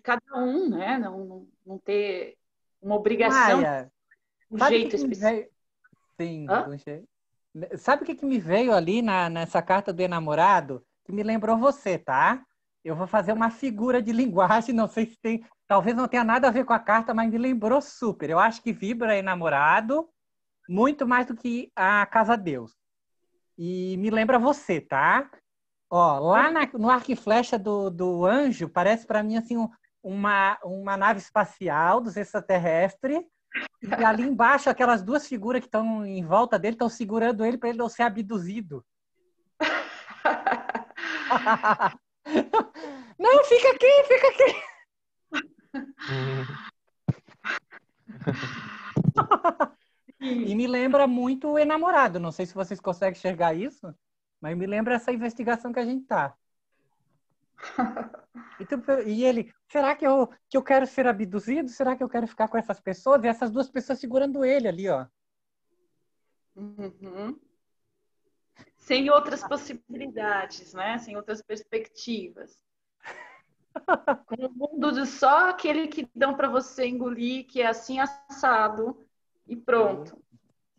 cada um, né? Não ter uma obrigação de um jeito específico. Sim, sabe o que me veio ali nessa carta do enamorado? Que me lembrou você, tá? eu vou fazer uma figura de linguagem, não sei se tem, talvez não tenha nada a ver com a carta, mas me lembrou super. Eu acho que vibra enamorado muito mais do que a Casa Deus. E me lembra você, tá? Ó, lá no arco e flecha do anjo, parece para mim assim uma nave espacial dos extraterrestres. E ali embaixo, aquelas duas figuras que estão em volta dele estão segurando ele para ele não ser abduzido. Não, fica aqui, fica aqui. E me lembra muito o Enamorado. Não sei se vocês conseguem enxergar isso, mas me lembra essa investigação que a gente tá. E ele, será que eu quero ser abduzido? Será que eu quero ficar com essas pessoas? E essas duas pessoas segurando ele ali, ó. Uhum. Sem outras possibilidades, né? Sem outras perspectivas. Com o mundo de só aquele que dão para você engolir, que é assim assado, e pronto.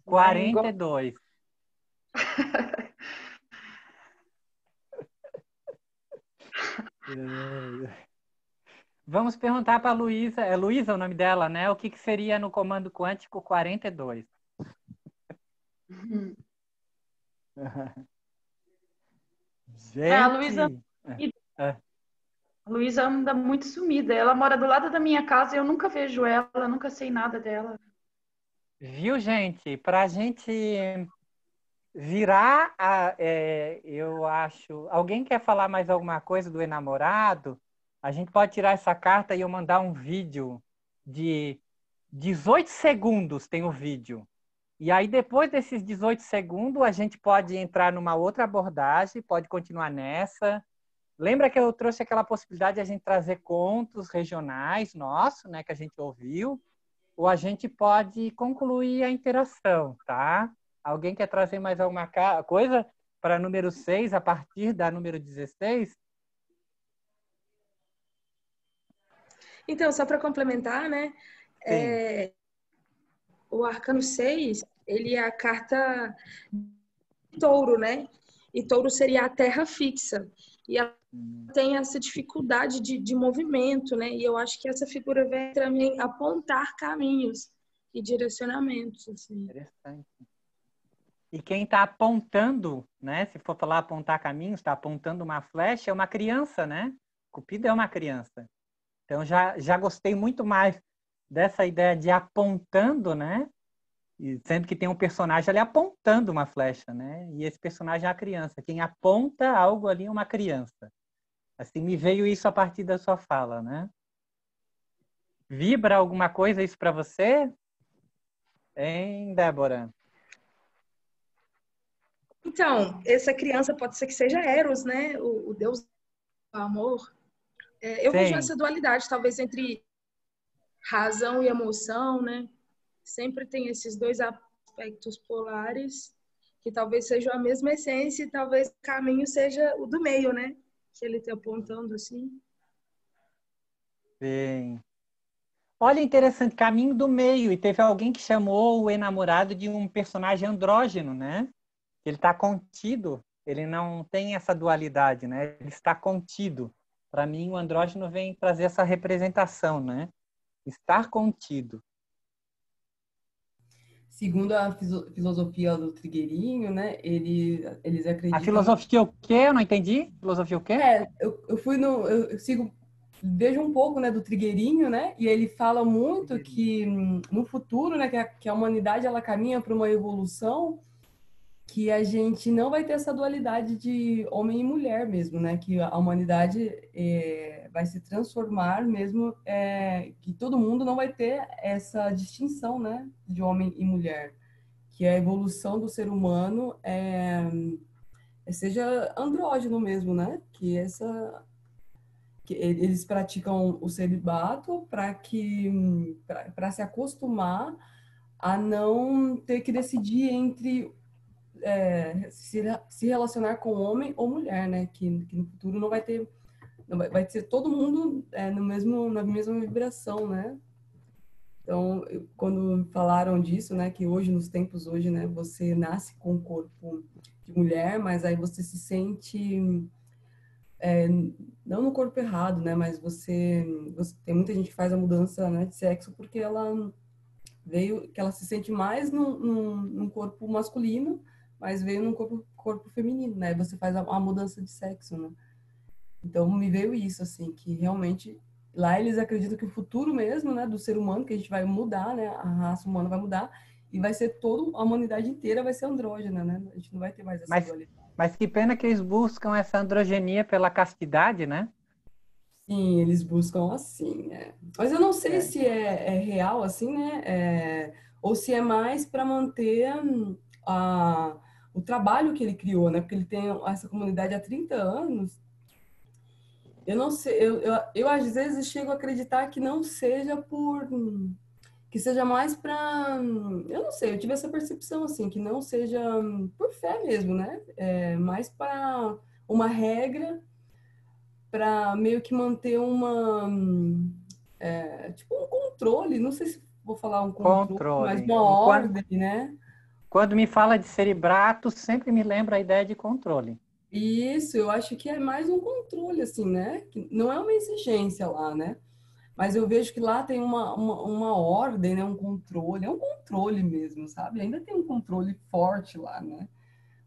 42. Vamos perguntar para a Luísa. É Luísa o nome dela, né? O que seria no comando quântico 42? Gente! A Luísa anda muito sumida. Ela mora do lado da minha casa e eu nunca vejo ela, nunca sei nada dela. Viu, gente? Para a gente virar, eu acho... Alguém quer falar mais alguma coisa do enamorado? A gente pode tirar essa carta e eu mandar um vídeo de 18 segundos, tem o vídeo. E aí, depois desses 18 segundos, a gente pode entrar numa outra abordagem, pode continuar nessa. Lembra que eu trouxe aquela possibilidade de a gente trazer contos regionais nossos, né, que a gente ouviu? Ou a gente pode concluir a interação, tá? Alguém quer trazer mais alguma coisa para número 6, a partir da número 16? Então, só para complementar, né? O Arcano 6, ele é a carta de Touro, né? E Touro seria a terra fixa. E ela tem essa dificuldade de movimento, né? E eu acho que essa figura vem também apontar caminhos e direcionamentos. Assim. Interessante. E quem está apontando, né? Se for falar apontar caminhos, está apontando uma flecha, é uma criança, né? Cupido é uma criança. Então, já gostei muito mais dessa ideia de apontando, né? E sendo que tem um personagem ali apontando uma flecha, né? E esse personagem é a criança. Quem aponta algo ali é uma criança. Assim, me veio isso a partir da sua fala, né? Vibra alguma coisa isso para você? Hein, Débora? Então, essa criança pode ser que seja Eros, né? O deus do amor. Eu vejo essa dualidade, talvez, entre razão e emoção, né? Sempre tem esses dois aspectos polares, que talvez sejam a mesma essência e talvez o caminho seja o do meio, né? Que ele está apontando assim. Bem. Olha, interessante, caminho do meio. E teve alguém que chamou o enamorado de um personagem andrógeno, né? Ele está contido, ele não tem essa dualidade, né? Ele está contido. Para mim, o andrógeno vem trazer essa representação, né? Estar contido. Segundo a filosofia do Trigueirinho, né? Eles acreditam... A filosofia o quê? Eu não entendi. Filosofia o quê? Eu sigo... Vejo um pouco, né, do Trigueirinho, né? E ele fala muito que no futuro, né, que a humanidade ela caminha para uma evolução que a gente não vai ter essa dualidade de homem e mulher mesmo, né? Que a humanidade vai se transformar mesmo, que todo mundo não vai ter essa distinção, né? De homem e mulher. Que a evolução do ser humano seja andrógeno mesmo, né? Que eles praticam o celibato para se acostumar a não ter que decidir entre se relacionar com homem ou mulher, né? Que no futuro não vai ter, vai ser todo mundo na mesma vibração, né? Então, quando falaram disso, né? Que hoje, nos tempos hoje, né? Você nasce com o corpo de mulher, mas aí você se sente não no corpo errado, né? Mas tem muita gente que faz a mudança, né, de sexo porque que ela se sente mais num corpo masculino, mas veio num corpo feminino, né? Você faz a mudança de sexo, né? Então me veio isso, assim, que realmente lá eles acreditam que o futuro mesmo, né, do ser humano, que a gente vai mudar, né? A raça humana vai mudar e vai ser toda a humanidade inteira vai ser andrógena, né? A gente não vai ter mais essa dualidade. Mas que pena que eles buscam essa androgenia pela castidade, né? Sim, eles buscam assim, né? Mas eu não sei se é real, assim, né? Ou se é mais para manter o trabalho que ele criou, né? Porque ele tem essa comunidade há 30 anos. Eu não sei, eu às vezes chego a acreditar que não seja que seja mais para, eu não sei, eu tive essa percepção, assim, que não seja por fé mesmo, né? Mais para uma regra para meio que manter tipo um controle, não sei se vou falar um controle, mas uma ordem, né? Quando me fala de celibato, sempre me lembra a ideia de controle. Isso, eu acho que é mais um controle, assim, né? Que não é uma exigência lá, né? Mas eu vejo que lá tem uma ordem, né? Um controle, é um controle mesmo, sabe? Ainda tem um controle forte lá, né?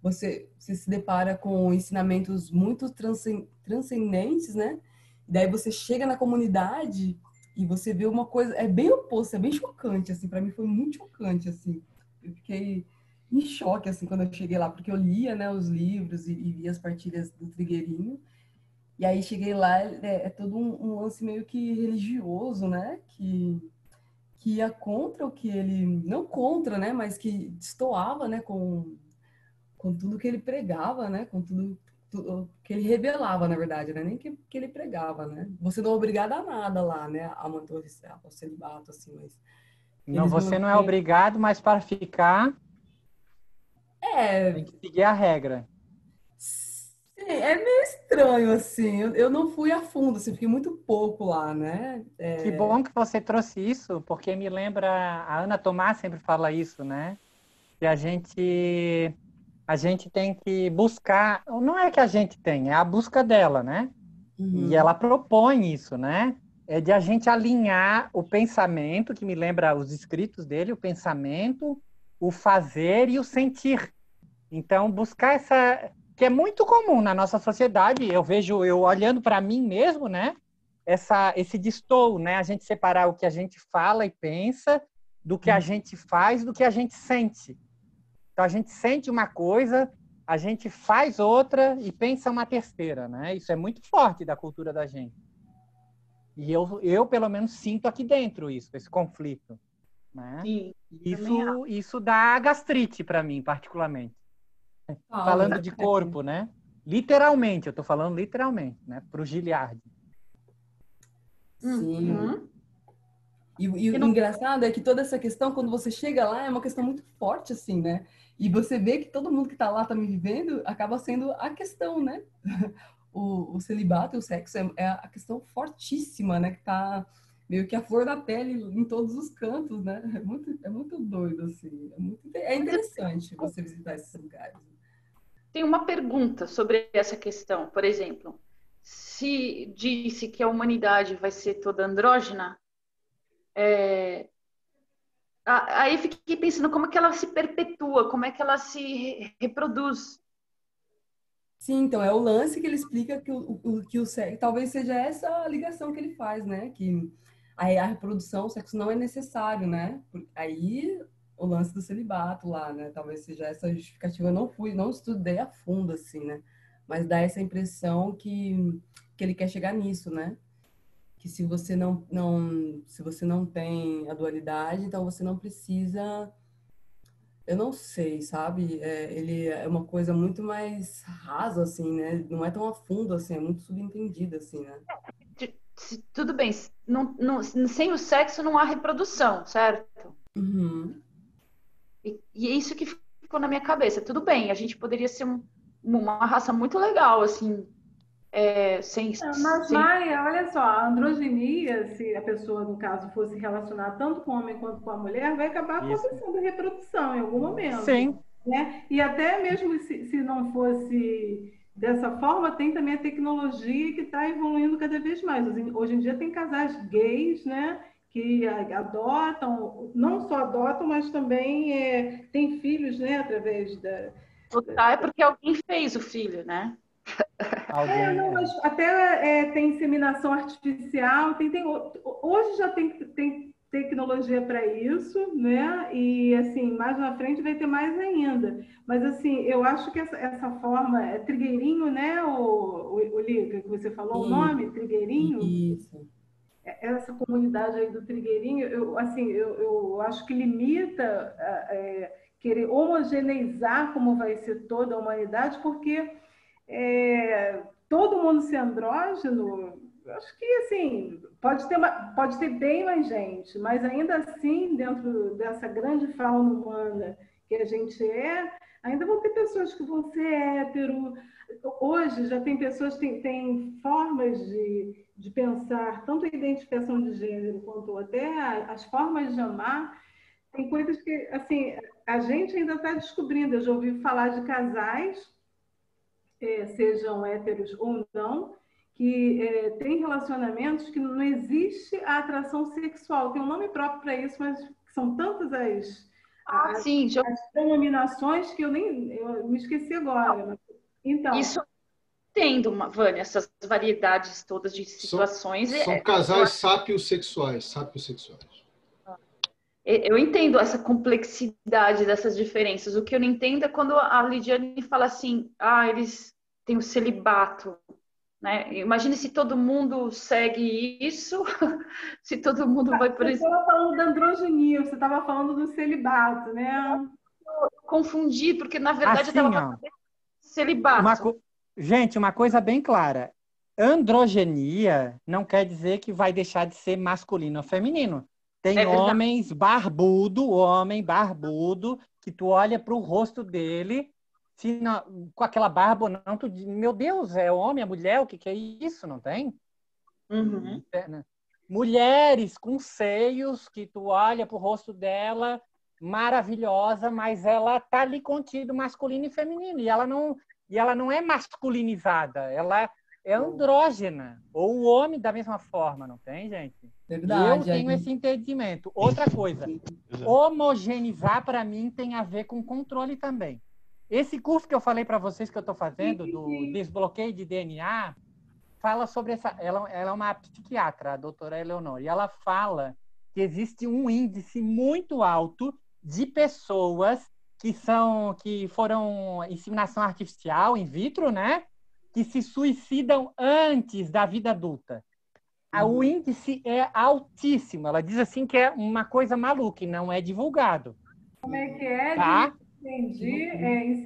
Você se depara com ensinamentos muito transcendentes, né? E daí você chega na comunidade e você vê uma coisa, é bem oposto, é bem chocante, assim, para mim foi muito chocante, assim. Eu fiquei em choque, assim, quando eu cheguei lá, porque eu lia, né, os livros e via as partilhas do Trigueirinho, e aí cheguei lá, é todo um lance meio que religioso, né, que ia contra o que ele, não contra, né, mas que destoava, né, com tudo que ele pregava, né? Com tudo que ele revelava, na verdade, né? Nem que ele pregava, né? Você não é obrigado a nada lá, né? A manter o celibato, assim, mas... Não, você não é obrigado, mas para ficar... Tem que seguir a regra. Sim, é meio estranho, assim. Eu não fui a fundo, assim, fiquei muito pouco lá, né? Que bom que você trouxe isso, porque me lembra... A Ana Tomás sempre fala isso, né? Que a gente tem que buscar, não é que a gente tem, é a busca dela, né? Uhum. E ela propõe isso, né? É de a gente alinhar o pensamento, que me lembra os escritos dele, o pensamento, o fazer e o sentir. Então, buscar essa... que é muito comum na nossa sociedade, eu vejo, eu olhando para mim mesmo, né? Esse destoo, né? A gente separar o que a gente fala e pensa do que a gente faz, do que a gente sente. Então, a gente sente uma coisa, a gente faz outra e pensa uma terceira, né? Isso é muito forte da cultura da gente. E eu pelo menos, sinto aqui dentro esse conflito. Né? Sim, isso dá gastrite para mim, particularmente. Falando de corpo, né? Literalmente, eu estou falando literalmente, né? Para o Giliardi. Sim. Uhum. E o engraçado é que toda essa questão, quando você chega lá, é uma questão muito forte, assim, né? E você vê que todo mundo que tá lá, tá me vivendo, acaba sendo a questão, né? O celibato e o sexo é a questão fortíssima, né? Que tá meio que a flor da pele em todos os cantos, né? É muito doido, assim. É interessante você visitar esses lugares. Tem uma pergunta sobre essa questão. Por exemplo, se disse que a humanidade vai ser toda andrógena, aí fiquei pensando como é que ela se perpetua, como é que ela se reproduz. Sim, então é o lance que ele explica que o sexo, talvez seja essa ligação que ele faz, né? Que a reprodução, o sexo não é necessário, né? Aí o lance do celibato lá, né? Talvez seja essa justificativa. Eu não estudei a fundo, assim, né? Mas dá essa impressão que ele quer chegar nisso, né? Que se você se você não tem a dualidade, então você não precisa... Eu não sei, sabe? Ele é uma coisa muito mais rasa, assim, né? Não é tão a fundo, assim, é muito subentendido, assim, né? Tudo bem, sem o sexo não há reprodução, certo? Uhum. E é isso que ficou na minha cabeça. Tudo bem, a gente poderia ser uma raça muito legal, assim, Mas, Maia, olha só, a androginia, se a pessoa, no caso, fosse relacionar tanto com o homem quanto com a mulher, vai acabar acontecendo reprodução em algum momento. Sim. Né? E até mesmo se não fosse dessa forma, tem também a tecnologia que está evoluindo cada vez mais. Hoje em dia tem casais gays, né, que adotam, não só adotam, mas também têm filhos, né, através da... Total, é porque alguém fez o filho, né? Alguém. Não, mas até tem inseminação artificial, hoje já tem tecnologia para isso, né? E assim, mais na frente vai ter mais ainda. Mas assim, eu acho que essa forma é trigueirinho, né? O Lica, que você falou o nome, trigueirinho, Isso. essa comunidade aí do trigueirinho, eu acho que limita querer homogeneizar como vai ser toda a humanidade, porque todo mundo ser andrógeno, acho que assim, pode ter bem mais gente, mas ainda assim, dentro dessa grande fauna humana que a gente ainda vão ter pessoas que vão ser hétero. Hoje já tem pessoas, tem formas de pensar, tanto a identificação de gênero quanto até as formas de amar. Tem coisas que, assim, a gente ainda está descobrindo. Eu já ouvi falar de casais sejam héteros ou não, que tem relacionamentos que não existe a atração sexual. Tem um nome próprio para isso, mas são tantas Sim, as denominações que eu me esqueci agora. Então, isso eu entendo, Vânia, essas variedades todas de situações. São casais sapiosexuais. Eu entendo essa complexidade dessas diferenças. O que eu não entendo é quando a Lidiane fala assim, eles têm o celibato, né? Imagine se todo mundo segue isso, se todo mundo vai por você isso. estava falando da androgenia, você estava falando do celibato, né? Confundi, porque na verdade Assim, eu ó, estava celibato. Gente, uma coisa bem clara. Androgenia não quer dizer que vai deixar de ser masculino ou feminino. Tem homem barbudo, que tu olha para o rosto dele, se não, com aquela barba ou não, tu diz, meu Deus, é homem, é mulher, o que é isso? Não tem? Uhum. Mulheres com seios, que tu olha para o rosto dela, maravilhosa, mas ela tá ali contido masculino e feminino, e ela não é masculinizada, ela é andrógena, ou o homem da mesma forma, não tem, gente? Verdade. E eu tenho esse entendimento. Outra coisa, homogeneizar para mim tem a ver com controle também. Esse curso que eu falei para vocês que eu estou fazendo, do desbloqueio de DNA, fala sobre essa. Ela é uma psiquiatra, a doutora Eleonora, e ela fala que existe um índice muito alto de pessoas que foram inseminação artificial, in vitro, né? Que se suicidam antes da vida adulta. O índice é altíssimo. Ela diz assim que é uma coisa maluca e não é divulgado. Como é que é? Tá? Entendi.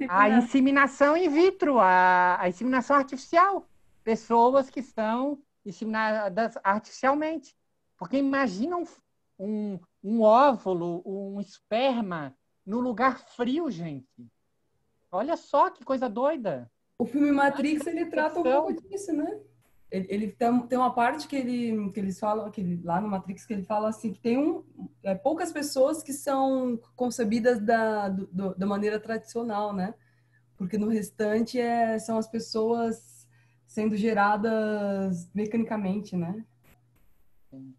A inseminação in vitro, a inseminação artificial. Pessoas que são inseminadas artificialmente. Porque imagina um óvulo, um esperma no lugar frio, gente. Olha só que coisa doida. O filme Matrix, ele trata um pouco disso, né? Ele tem uma parte que eles falam, lá no Matrix, que ele fala assim, que tem poucas pessoas que são concebidas da maneira tradicional, né? Porque no restante são as pessoas sendo geradas mecanicamente, né? Uhum.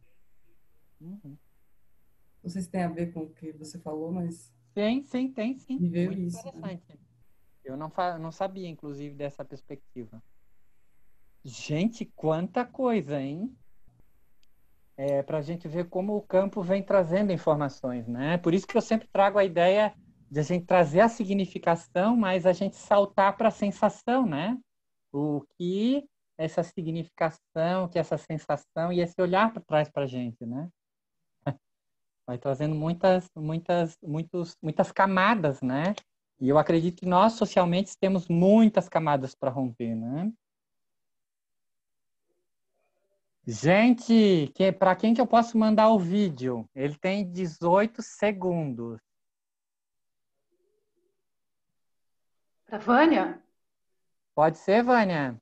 Não sei se tem a ver com o que você falou, mas... Tem sim. Me veio muito isso. interessante. Né? Eu não sabia, inclusive, dessa perspectiva. Gente, quanta coisa, hein? Para a gente ver como o campo vem trazendo informações, né? Por isso que eu sempre trago a ideia de a gente trazer a significação, mas a gente saltar para a sensação, né? O que essa significação, que essa sensação e esse olhar para trás para a gente, né? Vai trazendo muitas camadas, né? E eu acredito que nós, socialmente, temos muitas camadas para romper, né? Gente, para quem que eu posso mandar o vídeo? Ele tem 18 segundos. Para Vânia? Pode ser, Vânia?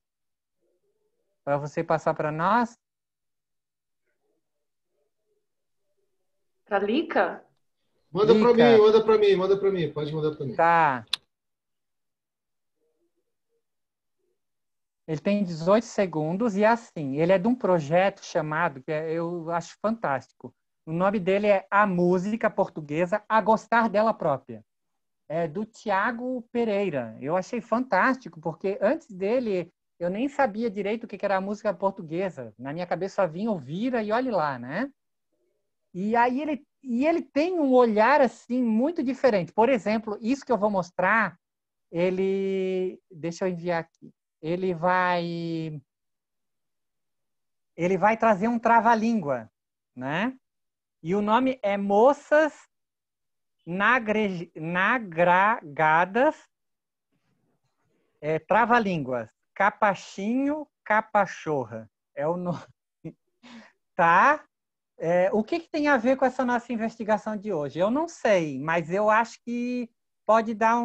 Para você passar para nós? Para Lica? Manda para mim. Pode mandar para mim. Tá. Ele tem 18 segundos e assim, ele é de um projeto chamado, eu acho fantástico. O nome dele é A Música Portuguesa a Gostar dela Própria. É do Tiago Pereira. Eu achei fantástico, porque antes dele eu nem sabia direito o que era a música portuguesa. Na minha cabeça só vinha Ouvira e olhe lá, né? E aí ele tem um olhar assim muito diferente. Por exemplo, isso que eu vou mostrar, deixa eu enviar aqui. Ele vai trazer um trava-língua, né? E o nome é Moças Nagragadas, trava-línguas, Capachinho, Capachorra. É o nome. Tá? O que tem a ver com essa nossa investigação de hoje? Eu não sei, mas eu acho que pode dar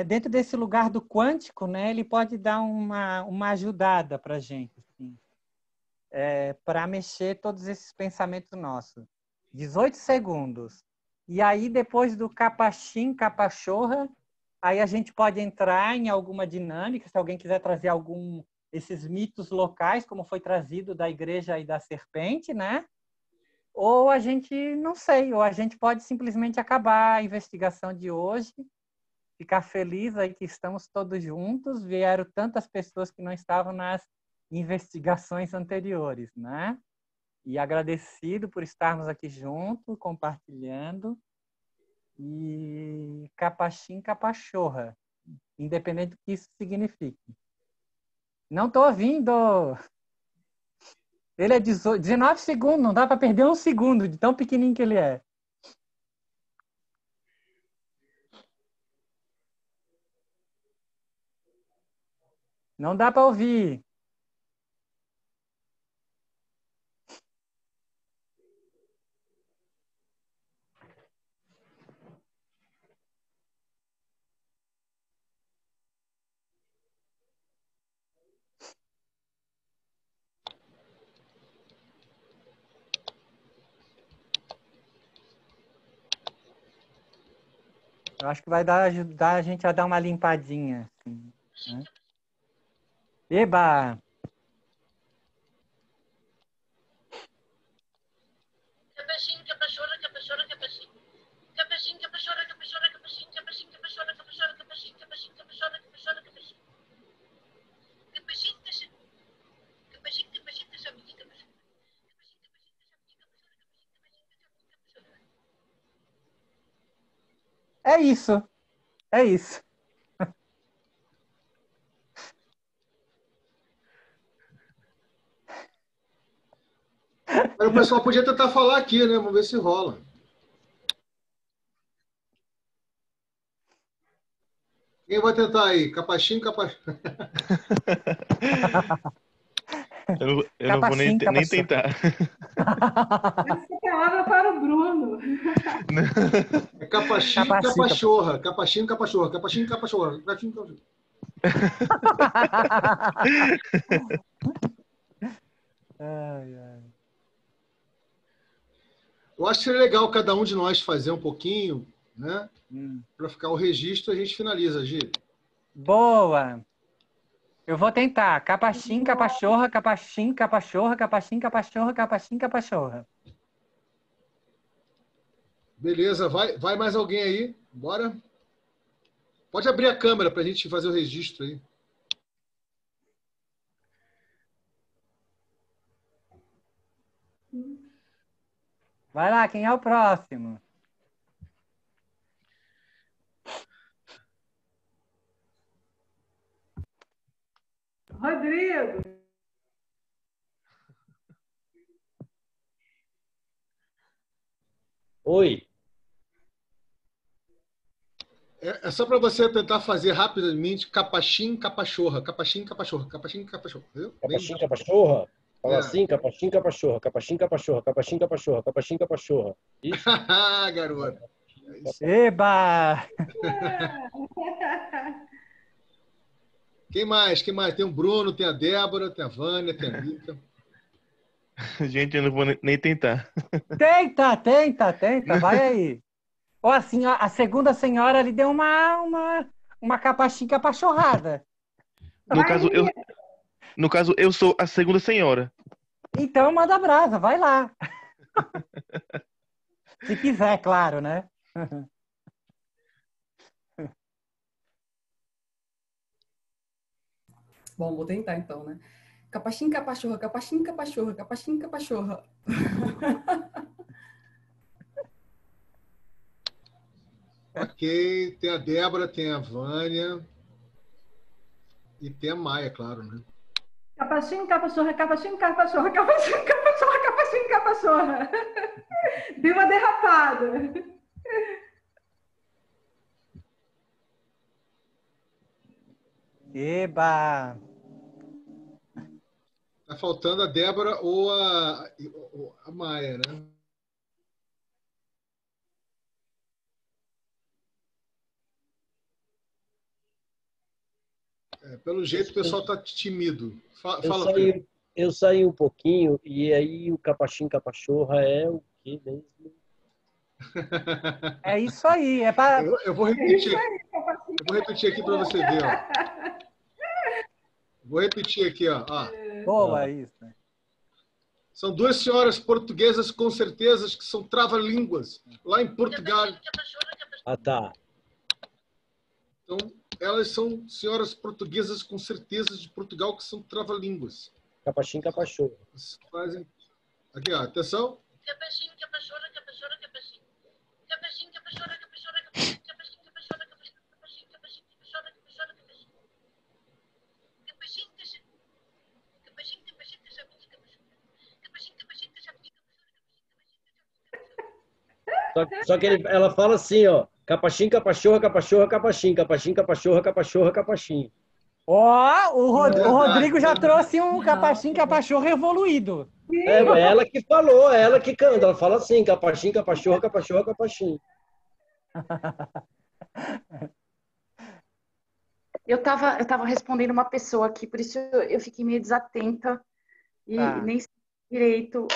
dentro desse lugar do quântico, né? Ele pode dar uma ajudada para a gente, assim, para mexer todos esses pensamentos nossos. 18 segundos. E aí, depois do capachim, capachorra, aí a gente pode entrar em alguma dinâmica, se alguém quiser trazer esses mitos locais, como foi trazido da igreja e da serpente, né? Ou a gente, não sei, ou a gente pode simplesmente acabar a investigação de hoje, ficar feliz aí que estamos todos juntos, vieram tantas pessoas que não estavam nas investigações anteriores, né? E agradecido por estarmos aqui juntos, compartilhando. E capachim, capachorra, independente do que isso signifique. Não estou ouvindo. Ele é 19 segundos, não dá para perder um segundo, de tão pequenininho que ele é. Não dá para ouvir. Eu acho que vai ajudar a gente a dar uma limpadinha. Assim, né? Eba! Capachinho, capachorra, capachorra, capachinho. Capachinho, capachorra, capachorra, capachinho, capachinho, capachorra, capachorra, capachinho, capachinho, capachorra, capachorra, capachinho. Capachinho, capachinho, capachinho, capachinho, capachinho, capachinho. É isso. É isso. Mas o pessoal podia tentar falar aqui, né? Vamos ver se rola. Quem vai tentar aí? Capachinho, capachorra. Eu não vou nem tentar. Essa palavra para o Bruno. É capachinho, capachorra. Capachinho, capachorra. Capachinho, capachorra. Capachinho, capachorra. Ai, ai. Eu acho que seria legal cada um de nós fazer um pouquinho, né? Para ficar o registro, a gente finaliza, Gi. Boa! Eu vou tentar. Capachim, capachorra, capachim, capachorra, capachim, capachorra, capachim, capachorra. Beleza, vai mais alguém aí? Bora? Pode abrir a câmera para a gente fazer o registro aí. Vai lá, quem é o próximo? Rodrigo. Oi. É só para você tentar fazer rapidamente capachim, capachorra, capachim, capachorra, capachim, capachorra. Capachim, capachorra? Fala assim, capachim, capachorra, capachim, capachorra, capachim, capachorra, capachim, capachorra. Isso? Garoto. Eba! Quem mais? Quem mais? Tem o Bruno, tem a Débora, tem a Vânia, tem a Mica. Gente, eu não vou nem tentar. Tenta. Vai aí. Ou assim, a segunda senhora lhe deu uma capachinha capachorrada. No caso, eu sou a segunda senhora. Então manda brasa, vai lá. Se quiser, claro, né? Bom, vou tentar então, né? Capachim, capachorra, capachim, capachorra, capachim, capachorra. Ok, tem a Débora, tem a Vânia e tem a Maia, claro, né? Capachim, capachorra, capachim, capachorra, capachim, capachorra, capachim, capachorra. Deu uma derrapada. Eba! Tá faltando a Débora ou a Maia, né? Pelo jeito o pessoal tá tímido. Fala, Pedro. Eu saí um pouquinho e aí o capachim, capachorra é o que mesmo? É isso aí. É pra... Eu vou repetir. Eu vou repetir aqui para você ver, ó. Vou repetir aqui, ó. Boa, isso. São duas senhoras portuguesas com certeza que são trava-línguas lá em Portugal. Ah, tá. Então, elas são senhoras portuguesas com certeza de Portugal que são trava-línguas. Capachim, capachorra. Fazem... Aqui, ó. Atenção. Capachim, capachorra, capachorra, capachim. Capachim, capachorra, capachorra, capachim. Capachim, capachorra, capachim, capachim, capachorra, capachorra, capachim. Capachim, capachim, capachim, capachim, capachim, capachim, capachim. Só que ela fala assim, ó. Capachim, capachorra, capachorra, capachim. Capachim, capachorra, capachorra, capachim. Ó, o Rodrigo já trouxe um capachim, capachorro evoluído. É ela que falou, é ela que canta. Ela fala assim, capachim, capachorra, capachorra, capachim. Eu tava respondendo uma pessoa aqui, por isso eu fiquei meio desatenta e nem sei direito.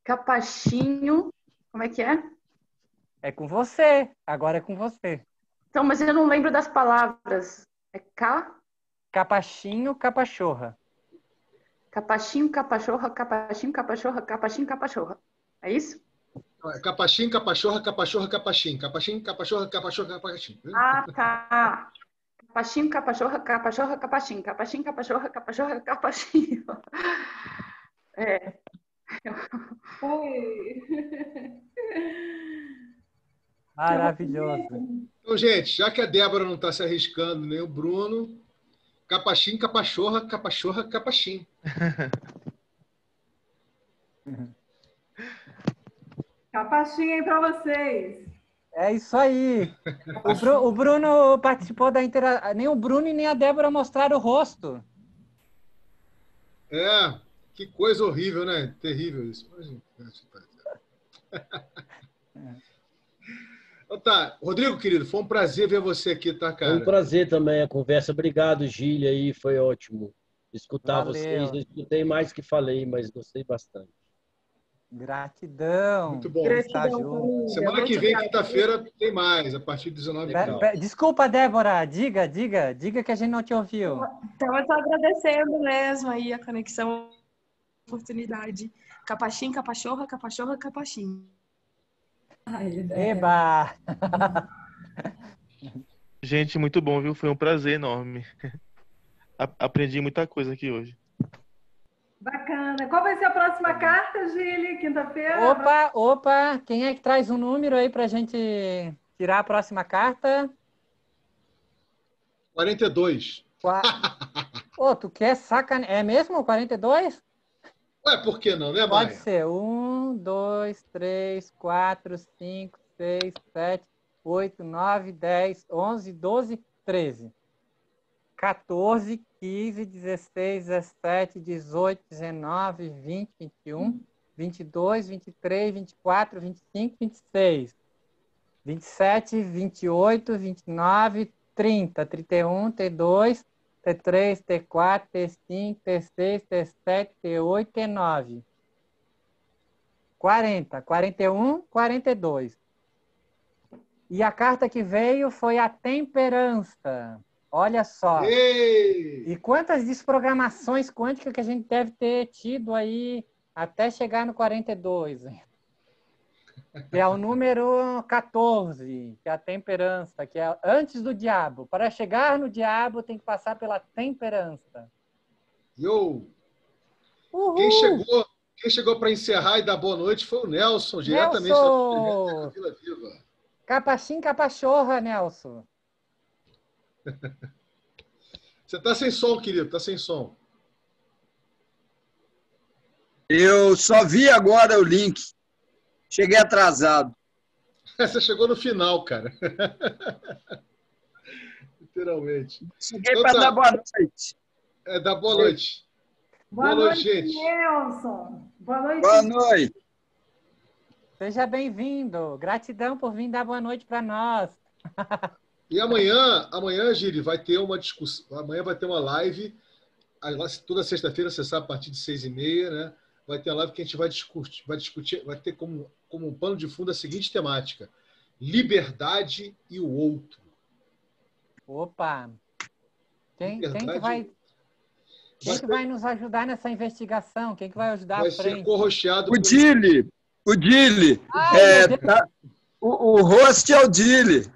Capachinho, como é que é? É com você, agora é com você. Então, mas eu não lembro das palavras. É Capachinho, capachorra. Capachinho, capachorra, capachinho, capachorra, capachinho, capachorra. É isso? Capachim, capachorra, capachorra, capachim. Capachim, capachorra, capachorra, capachim. Ah, tá. Capachinho, capachorra, capachorra, capachim. Capachim, capachorra, capachorra, capachinho. É. Maravilhoso. Então, gente, já que a Débora não está se arriscando, nem o Bruno, capachim, capachorra, capachorra, capachim. Capachinho aí para vocês. É isso aí. O Bruno participou da interação. Nem o Bruno e nem a Débora mostraram o rosto. É, que coisa horrível, né? Terrível isso. Então tá, Rodrigo, querido, foi um prazer ver você aqui, tá, cara? Foi um prazer também a conversa. Obrigado, Gília, aí foi ótimo. Escutar vocês, eu escutei mais que falei, mas gostei bastante. Gratidão. Muito bom. Gratidão. Semana que vem, quinta-feira, tem mais, a partir de 19h. Desculpa, Débora, diga que a gente não te ouviu. Então, eu estou agradecendo mesmo aí a conexão, a oportunidade. Capachim, capachorra, capachorra, capachim. Eba! Gente, muito bom, viu? Foi um prazer enorme. Aprendi muita coisa aqui hoje. Bacana. Qual vai ser a próxima carta, Gili? Quinta-feira? Opa! Quem é que traz um número aí pra gente tirar a próxima carta? 42. Ô, tu quer sacanear? É mesmo 42? Ué, por que não, né, Maia? Pode ser. 1, 2, 3, 4, 5, 6, 7, 8, 9, 10, 11, 12, 13. 14, 15, 16, 17, 18, 19, 20, 21, 22, 23, 24, 25, 26, 27, 28, 29, 30, 31, T2, T3, T4, T5, T6, T7, T8, T9. 40, 41, 42. E a carta que veio foi a temperança. Olha só. Ei! E quantas desprogramações quânticas que a gente deve ter tido aí até chegar no 42, que é o número 14, que é a temperança, que é antes do diabo. Para chegar no diabo, tem que passar pela temperança. Yo! Uhul! Quem chegou para encerrar e dar boa noite foi o Nelson, diretamente da Vila Viva. Capachim, capachorra, Nelson. Você tá sem som, querido, tá sem som. Eu só vi agora o link. Cheguei atrasado. Você chegou no final, cara. Literalmente. Cheguei então, para dar boa noite. Dar boa noite. Boa noite, gente. Nelson. Boa noite. Boa noite. Seja bem-vindo. Gratidão por vir dar boa noite para nós. E amanhã, Giri, vai ter uma discussão. Amanhã vai ter uma live. Toda sexta-feira, você sabe, a partir de 6h30, né? Vai ter uma live que a gente vai discutir, vai ter como um pano de fundo a seguinte temática: liberdade e o outro. Opa! Quem que vai nos ajudar nessa investigação? Quem que vai ajudar vai à frente? Ser corrocheado o Dili! O Dili! O host é o Dili.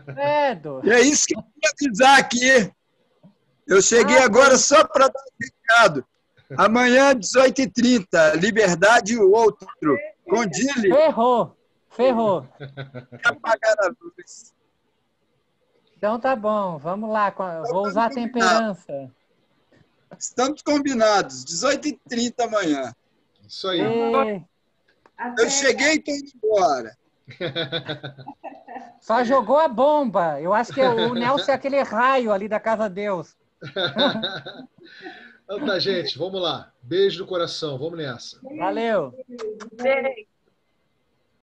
Credo. E é isso que eu queria avisar aqui. Eu cheguei agora só para dar um recado. Amanhã, 18h30, liberdade e o outro. Com Dili. Ferrou. Apagar a luz. Então tá bom, vamos lá. Vou usar a temperança. Estamos combinados, 18h30 amanhã. Isso aí. Eu cheguei e estou indo embora. Só jogou a bomba. Eu acho que o Nelson é aquele raio ali da Casa Deus. Então tá, gente, vamos lá. Beijo no coração, vamos nessa. Valeu. Beijo.